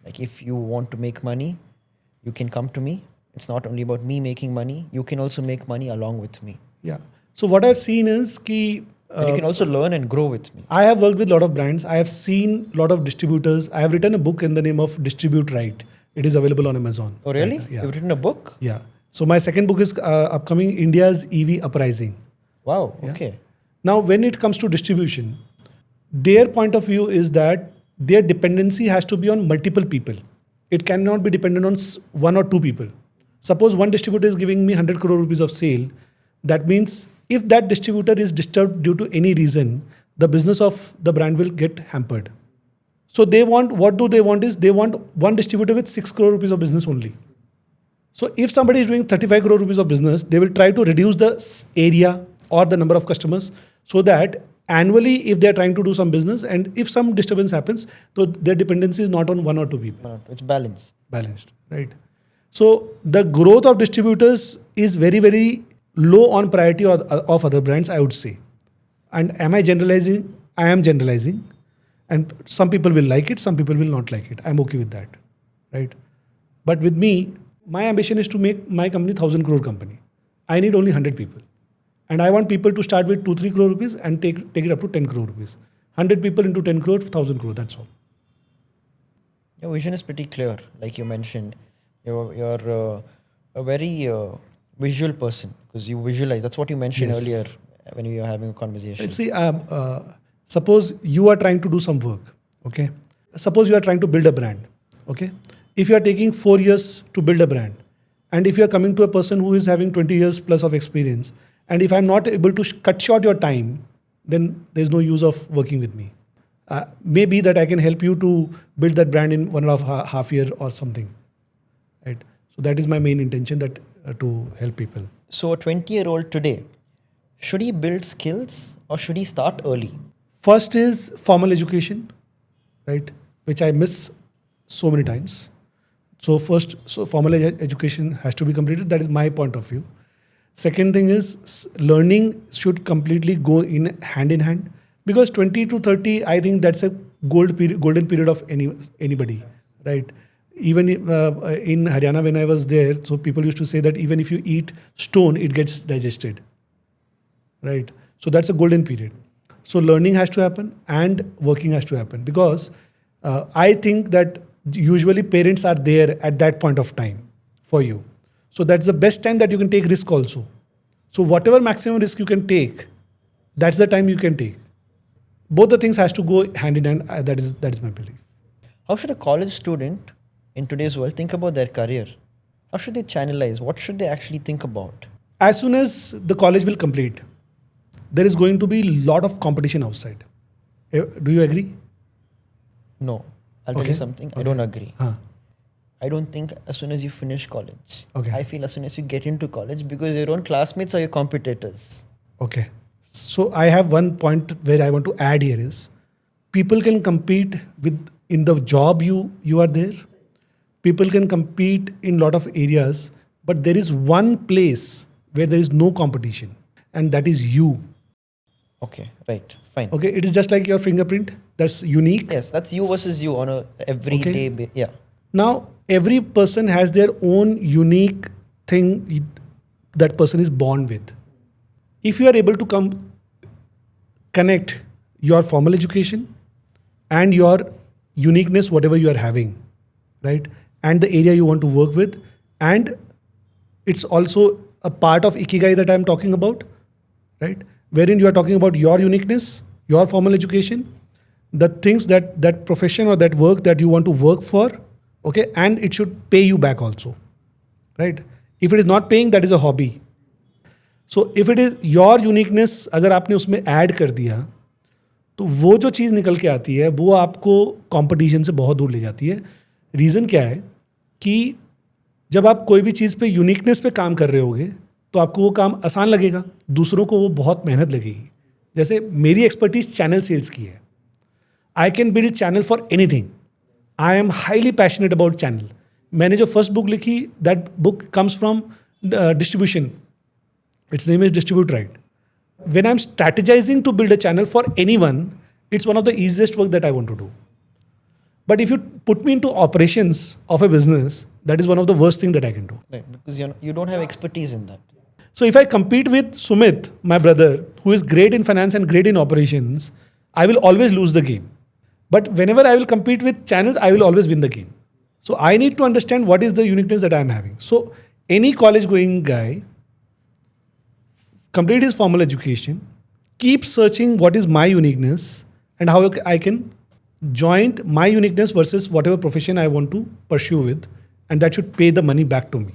Like, if you want to make money, you can come to me. It's not only about me making money. You can also make money along with me. Yeah. So what I've seen is and you can also learn and grow with me. I have worked with a lot of brands. I have seen a lot of distributors. I have written a book in the name of Distribute Right. It is available on Amazon. Oh, really? Yeah. You've written a book? Yeah. So my second book is upcoming, India's EV Uprising. Wow. Yeah. Okay. Now, when it comes to distribution, their point of view is that their dependency has to be on multiple people. It cannot be dependent on one or two people. Suppose one distributor is giving me 100 crore rupees of sale. That means if that distributor is disturbed due to any reason, the business of the brand will get hampered. So they want, what do they want is, they want one distributor with 6 crore rupees of business only. So if somebody is doing 35 crore rupees of business, they will try to reduce the area or the number of customers, so that annually, if they are trying to do some business and if some disturbance happens, so their dependency is not on one or two people. It's balanced. Balanced, right? So the growth of distributors is very, very low on priority of other brands, I would say. And am I generalizing? I am generalizing. And some people will like it, some people will not like it. I'm okay with that, right? But with me, my ambition is to make my company 1,000 crore company. I need only 100 people. And I want people to start with 2-3 crore rupees and take it up to 10 crore rupees. 100 people into 10 crore, 1,000 crore, that's all. Your vision is pretty clear, like you mentioned. You're a very visual person, because you visualize. That's what you mentioned Yes. earlier when we were having a conversation. See, suppose you are trying to do some work, okay? Suppose you are trying to build a brand, okay? If you are taking 4 years to build a brand, and if you are coming to a person who is having 20 years plus of experience, and if I'm not able to cut short your time, then there's no use of working with me. Maybe that I can help you to build that brand in 1.5 half year or something, right? So that is my main intention, that to help people. So a 20-year-old today, should he build skills or should he start early? First is formal education, right? Which I miss so many times. So formal education has to be completed. That is my point of view. Second thing is learning should completely go in hand, because 20 to 30, I think that's a golden period of anybody, right? Even in Haryana when I was there, so people used to say that even if you eat stone, it gets digested, right? So that's a golden period. So learning has to happen and working has to happen, because I think that usually parents are there at that point of time for you. So that's the best time that you can take risk also. So whatever maximum risk you can take, that's the time you can take. Both the things has to go hand in hand. That is my belief. How should a college student in today's world think about their career? How should they channelize? What should they actually think about? As soon as the college will complete, there is going to be a lot of competition outside. Do you agree? No. I'll tell you something. I don't agree. I don't think as soon as you finish college. Okay. I feel as soon as you get into college, because your own classmates are your competitors. Okay. So I have one point where I want to add here is, people can compete in the job you are there. People can compete in lot of areas, but there is one place where there is no competition, and that is you. Okay, right, fine. Okay, it is just like your fingerprint. That's unique. Yes, that's you versus you on a everyday yeah. Now, every person has their own unique thing that person is born with. If you are able to connect your formal education and your uniqueness, whatever you are having, right? And the area you want to work with, and it's also a part of Ikigai that I'm talking about, right? Wherein you are talking about your uniqueness, your formal education, the things that profession or that work that you want to work for, okay? And it should pay you back also, right? If it is not paying, that is a hobby. So if it is your uniqueness, अगर आपने उसमें add कर दिया, तो वो जो चीज़ निकल के आती है वो आपको कंपटीशन से बहुत दूर ले जाती है. रीज़न क्या है कि जब आप कोई भी चीज़ पे यूनिकनेस पे काम कर रहे होगे तो आपको वो काम आसान लगेगा, दूसरों को वो बहुत मेहनत लगेगी. जैसे मेरी एक्सपर्टीज चैनल सेल्स की है. I can build channel for anything. I am highly passionate about channel. मैंने जो फर्स्ट बुक लिखी, that book comes from distribution. Its name is Distribute Right. When I'm strategizing to build a channel for anyone, it's one of the easiest work that I want to do. But if you put me into operations of a business, that is one of the worst thing that I can do. Right, because you don't have expertise in that. So if I compete with Sumit, my brother, who is great in finance and great in operations, I will always lose the game. But whenever I will compete with channels, I will always win the game. So I need to understand what is the uniqueness that I am having. So Any college going guy complete his formal education, keep searching what is my uniqueness and how I can joint my uniqueness versus whatever profession I want to pursue with, and that should pay the money back to me.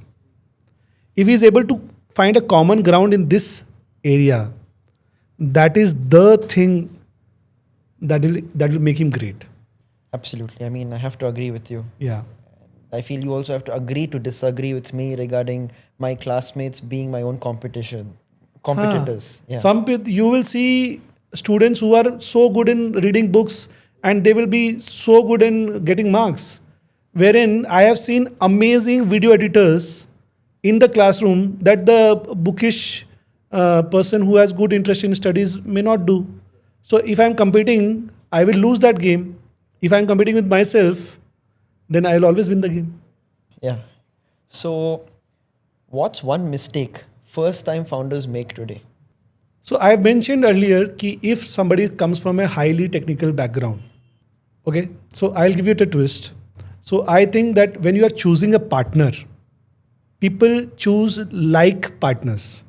If he is able to find a common ground in this area, that is the thing that will make him great. Absolutely. I mean, I have to agree with you. Yeah. I feel you also have to agree to disagree with me regarding my classmates being my own competitors. Yeah. You will see students who are so good in reading books and they will be so good in getting marks. Wherein I have seen amazing video editors in the classroom that the bookish person who has good interest in studies may not do. So if I'm competing, I will lose that game. If I'm competing with myself, then I will always win the game. Yeah. So, what's one mistake first time founders make today? So I have mentioned earlier कि if somebody comes from a highly technical background, okay, so I'll give you a twist. So I think that when you are choosing a partner, people choose like partners.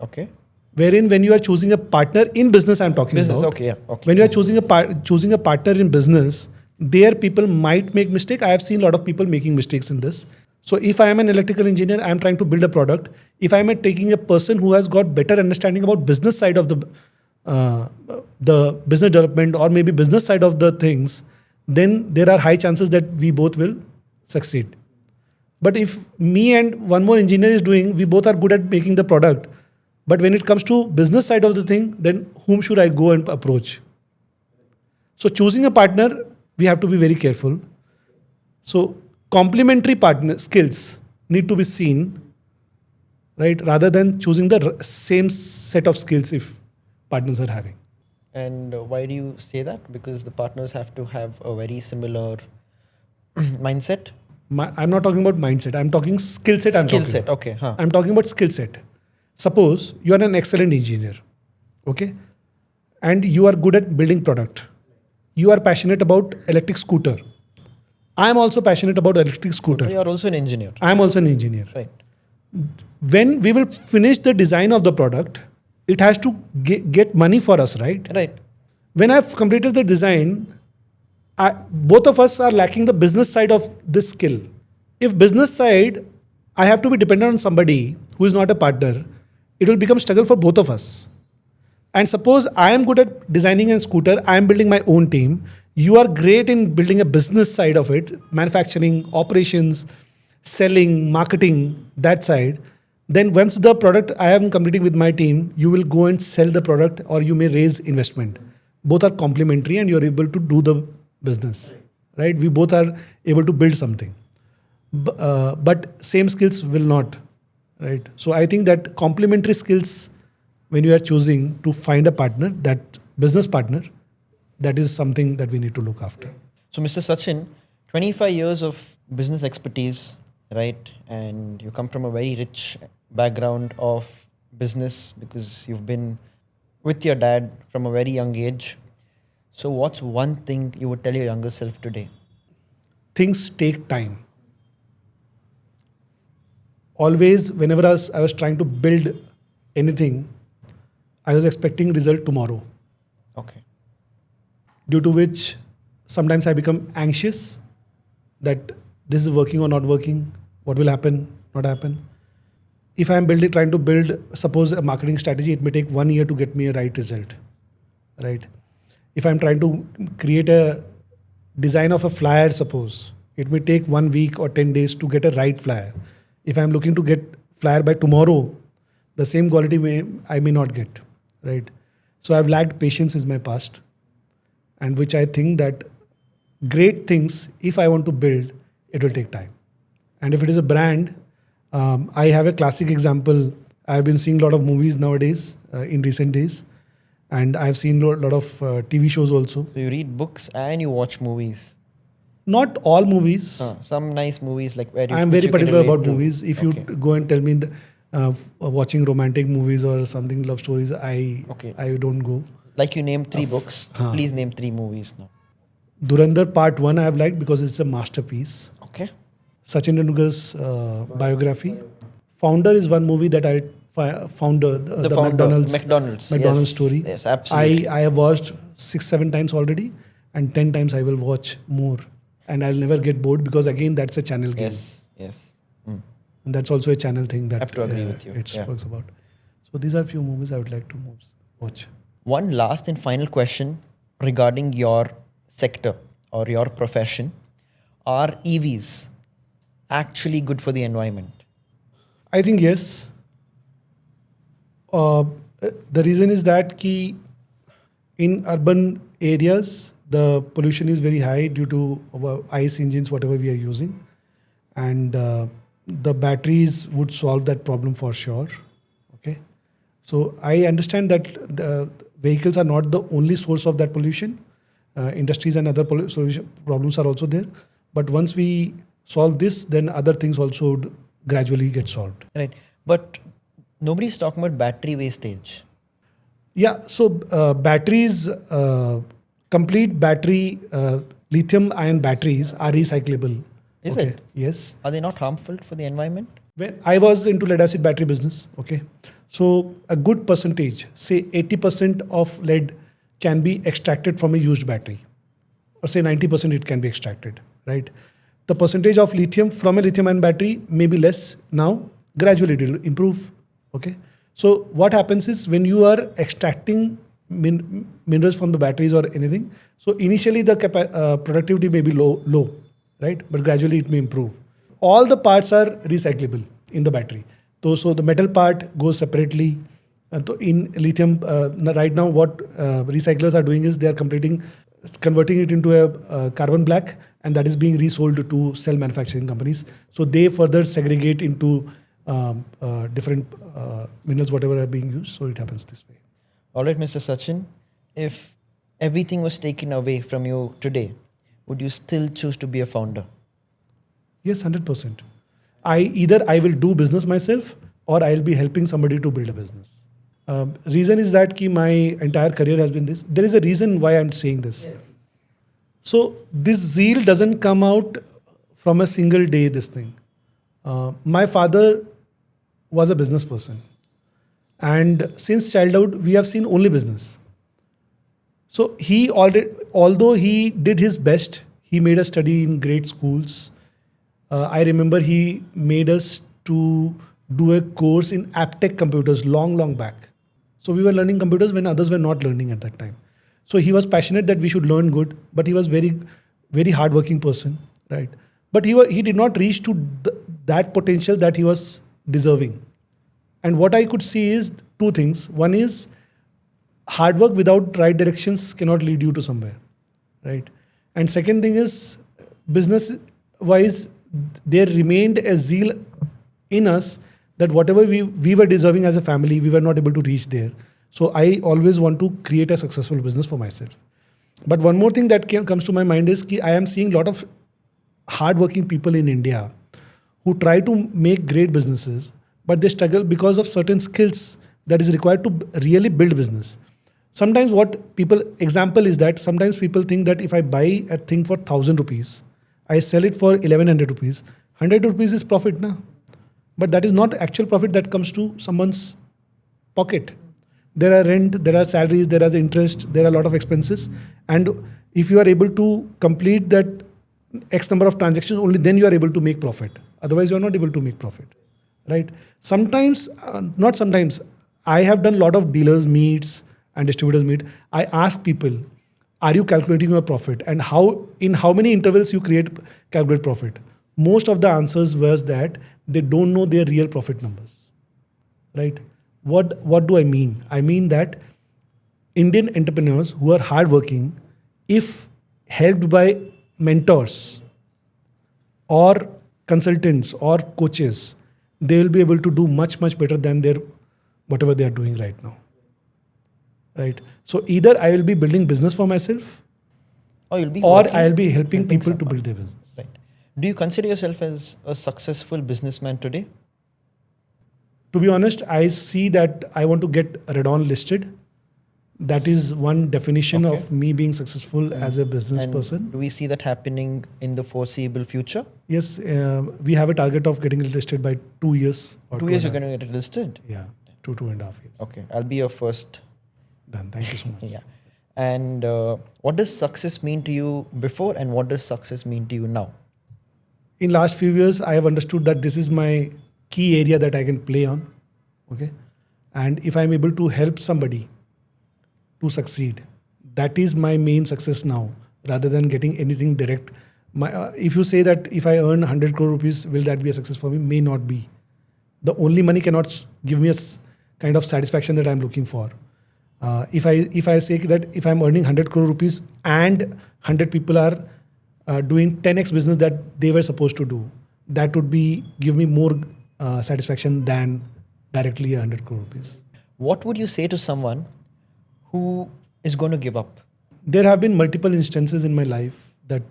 Okay. Wherein when you are choosing a partner in business, I'm talking Business, about. okay, yeah. Okay. When you are choosing a partner in business, there people might make mistake. I have seen a lot of people making mistakes in this. So if I am an electrical engineer, I am trying to build a product. If I am taking a person who has got better understanding about business side of the business development or maybe business side of the things, then there are high chances that we both will succeed. But if me and one more engineer is doing, we both are good at making the product. But when it comes to business side of the thing, then whom should I go and approach? So choosing a partner, we have to be very careful. So complementary partner skills need to be seen, right? Rather than choosing the same set of skills if partners are having. And why do you say that? Because the partners have to have a very similar mindset. I'm not talking about mindset. I'm talking skill set. Skill set. Okay. Huh. I'm talking about skill set. Suppose you are an excellent engineer, okay, and you are good at building product. You are passionate about electric scooter. I am also passionate about electric scooter. You are also an engineer. I am also an engineer. Right. When we will finish the design of the product, it has to get money for us, right? Right. When I've completed the design, both of us are lacking the business side of this skill. If business side, I have to be dependent on somebody who is not a partner, it will become struggle for both of us. And suppose I am good at designing a scooter, I am building my own team. You are great in building a business side of it, manufacturing, operations, selling, marketing, that side. Then once the product I am completing with my team, you will go and sell the product or you may raise investment. Both are complementary and you are able to do the business, right? We both are able to build something. But same skills will not, right? So I think that complementary skills, when you are choosing to find a partner, that business partner, that is something that we need to look after. So, Mr. Sachin, 25 years of business expertise, right? And you come from a very rich background of business because you've been with your dad from a very young age. So, what's one thing you would tell your younger self today? Things take time. Always, whenever I was trying to build anything, I was expecting result tomorrow. Okay. Due to which sometimes I become anxious that this is working or not working, what will happen, not happen. If I am trying to build, suppose a marketing strategy, it may take 1 year to get me a right result, right? If I'm trying to create a design of a flyer, suppose, it may take 1 week or 10 days to get a right flyer. If I'm looking to get flyer by tomorrow, the same quality I may not get, right? So I've lacked patience in my past, and which I think that great things, if I want to build, it will take time. And if it is a brand, I have a classic example. I've been seeing a lot of movies nowadays in recent days, and I've seen a lot of TV shows also. So, you read books and you watch movies. Not all movies. Some nice movies like where I'm very particular about movies. If you go and tell me watching romantic movies or something, love stories, I don't go. Like you named 3 books. Please name 3 movies now. Dhurandhar Part 1 I have liked because it's a masterpiece. Okay. Sachin Agarwal's biography. Founder is one movie that I founder the founder, McDonald's Yes, story. Yes, absolutely. I have watched 6-7 times already, and 10 times I will watch more, and I'll never get bored because again that's a channel game. Yes. And that's also a channel thing that I have to agree with you. it Yeah. speaks about. So these are few movies I would like to watch. One last and final question regarding your sector or your profession. Are EVs actually good for the environment? I think yes. The reason is that in urban areas, the pollution is very high due to ICE engines, whatever we are using. And the batteries would solve that problem for sure. Okay. So I understand that the vehicles are not the only source of that pollution. Industries and other pollution problems are also there. But once we solve this, then other things also would gradually get solved. Right. But nobody's talking about battery wastage. Yeah, so batteries, complete battery, lithium-ion batteries are recyclable. Is it? Yes. Are they not harmful for the environment? When I was into lead-acid battery business, okay, so a good percentage, say 80% of lead can be extracted from a used battery, or say 90% it can be extracted, right? The percentage of lithium from a lithium-ion battery may be less now, gradually it will improve, okay? So what happens is when you are extracting minerals from the batteries or anything, so initially the productivity may be low, right? But gradually it may improve. All the parts are recyclable in the battery. So the metal part goes separately. In lithium, right now what recyclers are doing is they are converting it into a carbon black, and that is being resold to cell manufacturing companies. So they further segregate into different minerals, whatever are being used. So it happens this way. All right, Mr. Sachin, if everything was taken away from you today, would you still choose to be a founder? Yes, 100%. Either I will do business myself or I'll be helping somebody to build a business. Reason is that my entire career has been this. There is a reason why I'm saying this. Yeah. So this zeal doesn't come out from a single day, this thing. My father was a business person. And since childhood, we have seen only business. So although he did his best, he made us study in great schools. I remember he made us to do a course in aptech computers long back. So we were learning computers when others were not learning at that time. So he was passionate that we should learn good, but he was very, very hardworking person, right? But he did not reach to that potential that he was deserving. And what I could see is two things. One is hard work without right directions cannot lead you to somewhere, right? And second thing is business-wise, there remained a zeal in us that whatever we were deserving as a family, we were not able to reach there. So I always want to create a successful business for myself. But one more thing that comes to my mind is I am seeing a lot of hardworking people in India who try to make great businesses, but they struggle because of certain skills that is required to really build business. Sometimes example is that sometimes people think that if I buy a thing for 1,000 rupees, I sell it for 1,100 rupees, 100 rupees is profit now. But that is not actual profit that comes to someone's pocket. There are rent, there are salaries, there is interest, there are a lot of expenses. And if you are able to complete that X number of transactions, only then you are able to make profit. Otherwise, you are not able to make profit, right? Sometimes, not sometimes, I have done a lot of dealers meets and distributors meet. I ask people, are you calculating your profit? And in how many intervals you calculate profit? Most of the answers was that they don't know their real profit numbers, right? What do I mean? I mean that Indian entrepreneurs who are hardworking, if helped by mentors or consultants or coaches, they will be able to do much better than whatever they are doing right now, right? So either I will be building business for myself, or I will be helping people to build their business. Right. Do you consider yourself as a successful businessman today? To be honest, I see that I want to get Redon listed. That is one definition Okay. of me being successful as a business And person. do we see that happening in the foreseeable future? Yes, we have a target of getting listed by 2 years. Or 2 years you're 2.5. going to get it listed? Yeah, 2.5 years. Okay, I'll be your first. Done. Thank you so much. Yeah. And what does success mean to you before, and what does success mean to you now? In last few years, I have understood that this is my key area that I can play on. Okay, and if I'm able to help somebody to succeed, that is my main success now, rather than getting anything direct. If you say that if I earn 100 crore rupees, will that be a success for me? May not be. The only money cannot give me a kind of satisfaction that I'm looking for. If I say that if I'm earning 100 crore rupees and 100 people are doing 10x business that they were supposed to do, that would be give me more satisfaction than directly 100 crore rupees. What would you say to someone who is going to give up? There have been multiple instances in my life that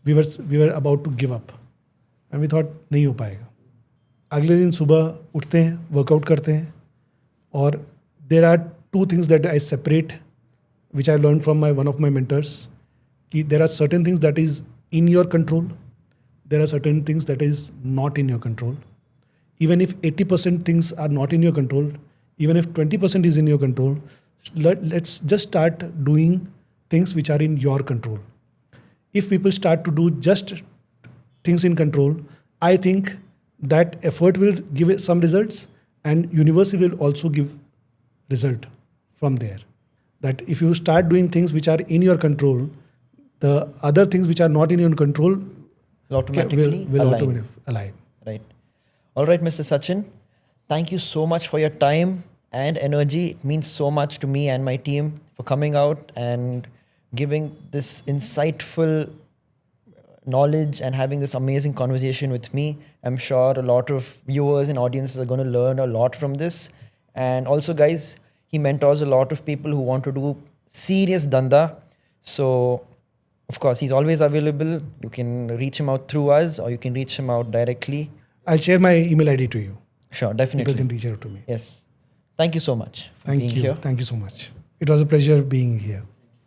we were about to give up and we thought नहीं हो पाएगा. अगले दिन सुबह उठते हैं, workout करते हैं, और there are two things that I separate, which I learned from one of my mentors. कि there are certain things that is in your control, there are certain things that is not in your control. Even if 80% things are not in your control, even if 20% is in your control, let's just start doing things which are in your control. If people start to do just things in control, I think that effort will give it some results, and universe will also give result from there. That if you start doing things which are in your control, the other things which are not in your control Will automatically will align. automatically align. Right. All right, Mr. Sachin, thank you so much for your time and energy. It means so much to me and my team for coming out and giving this insightful knowledge and having this amazing conversation with me. I'm sure a lot of viewers and audiences are going to learn a lot from this. And also, guys, he mentors a lot of people who want to do serious danda. So, of course, he's always available. You can reach him out through us, or you can reach him out directly. I'll share my email ID to you. Sure, definitely. People can reach out to me. Yes. Thank you so much for being Thank you. here. Thank you so much. It was a pleasure being here.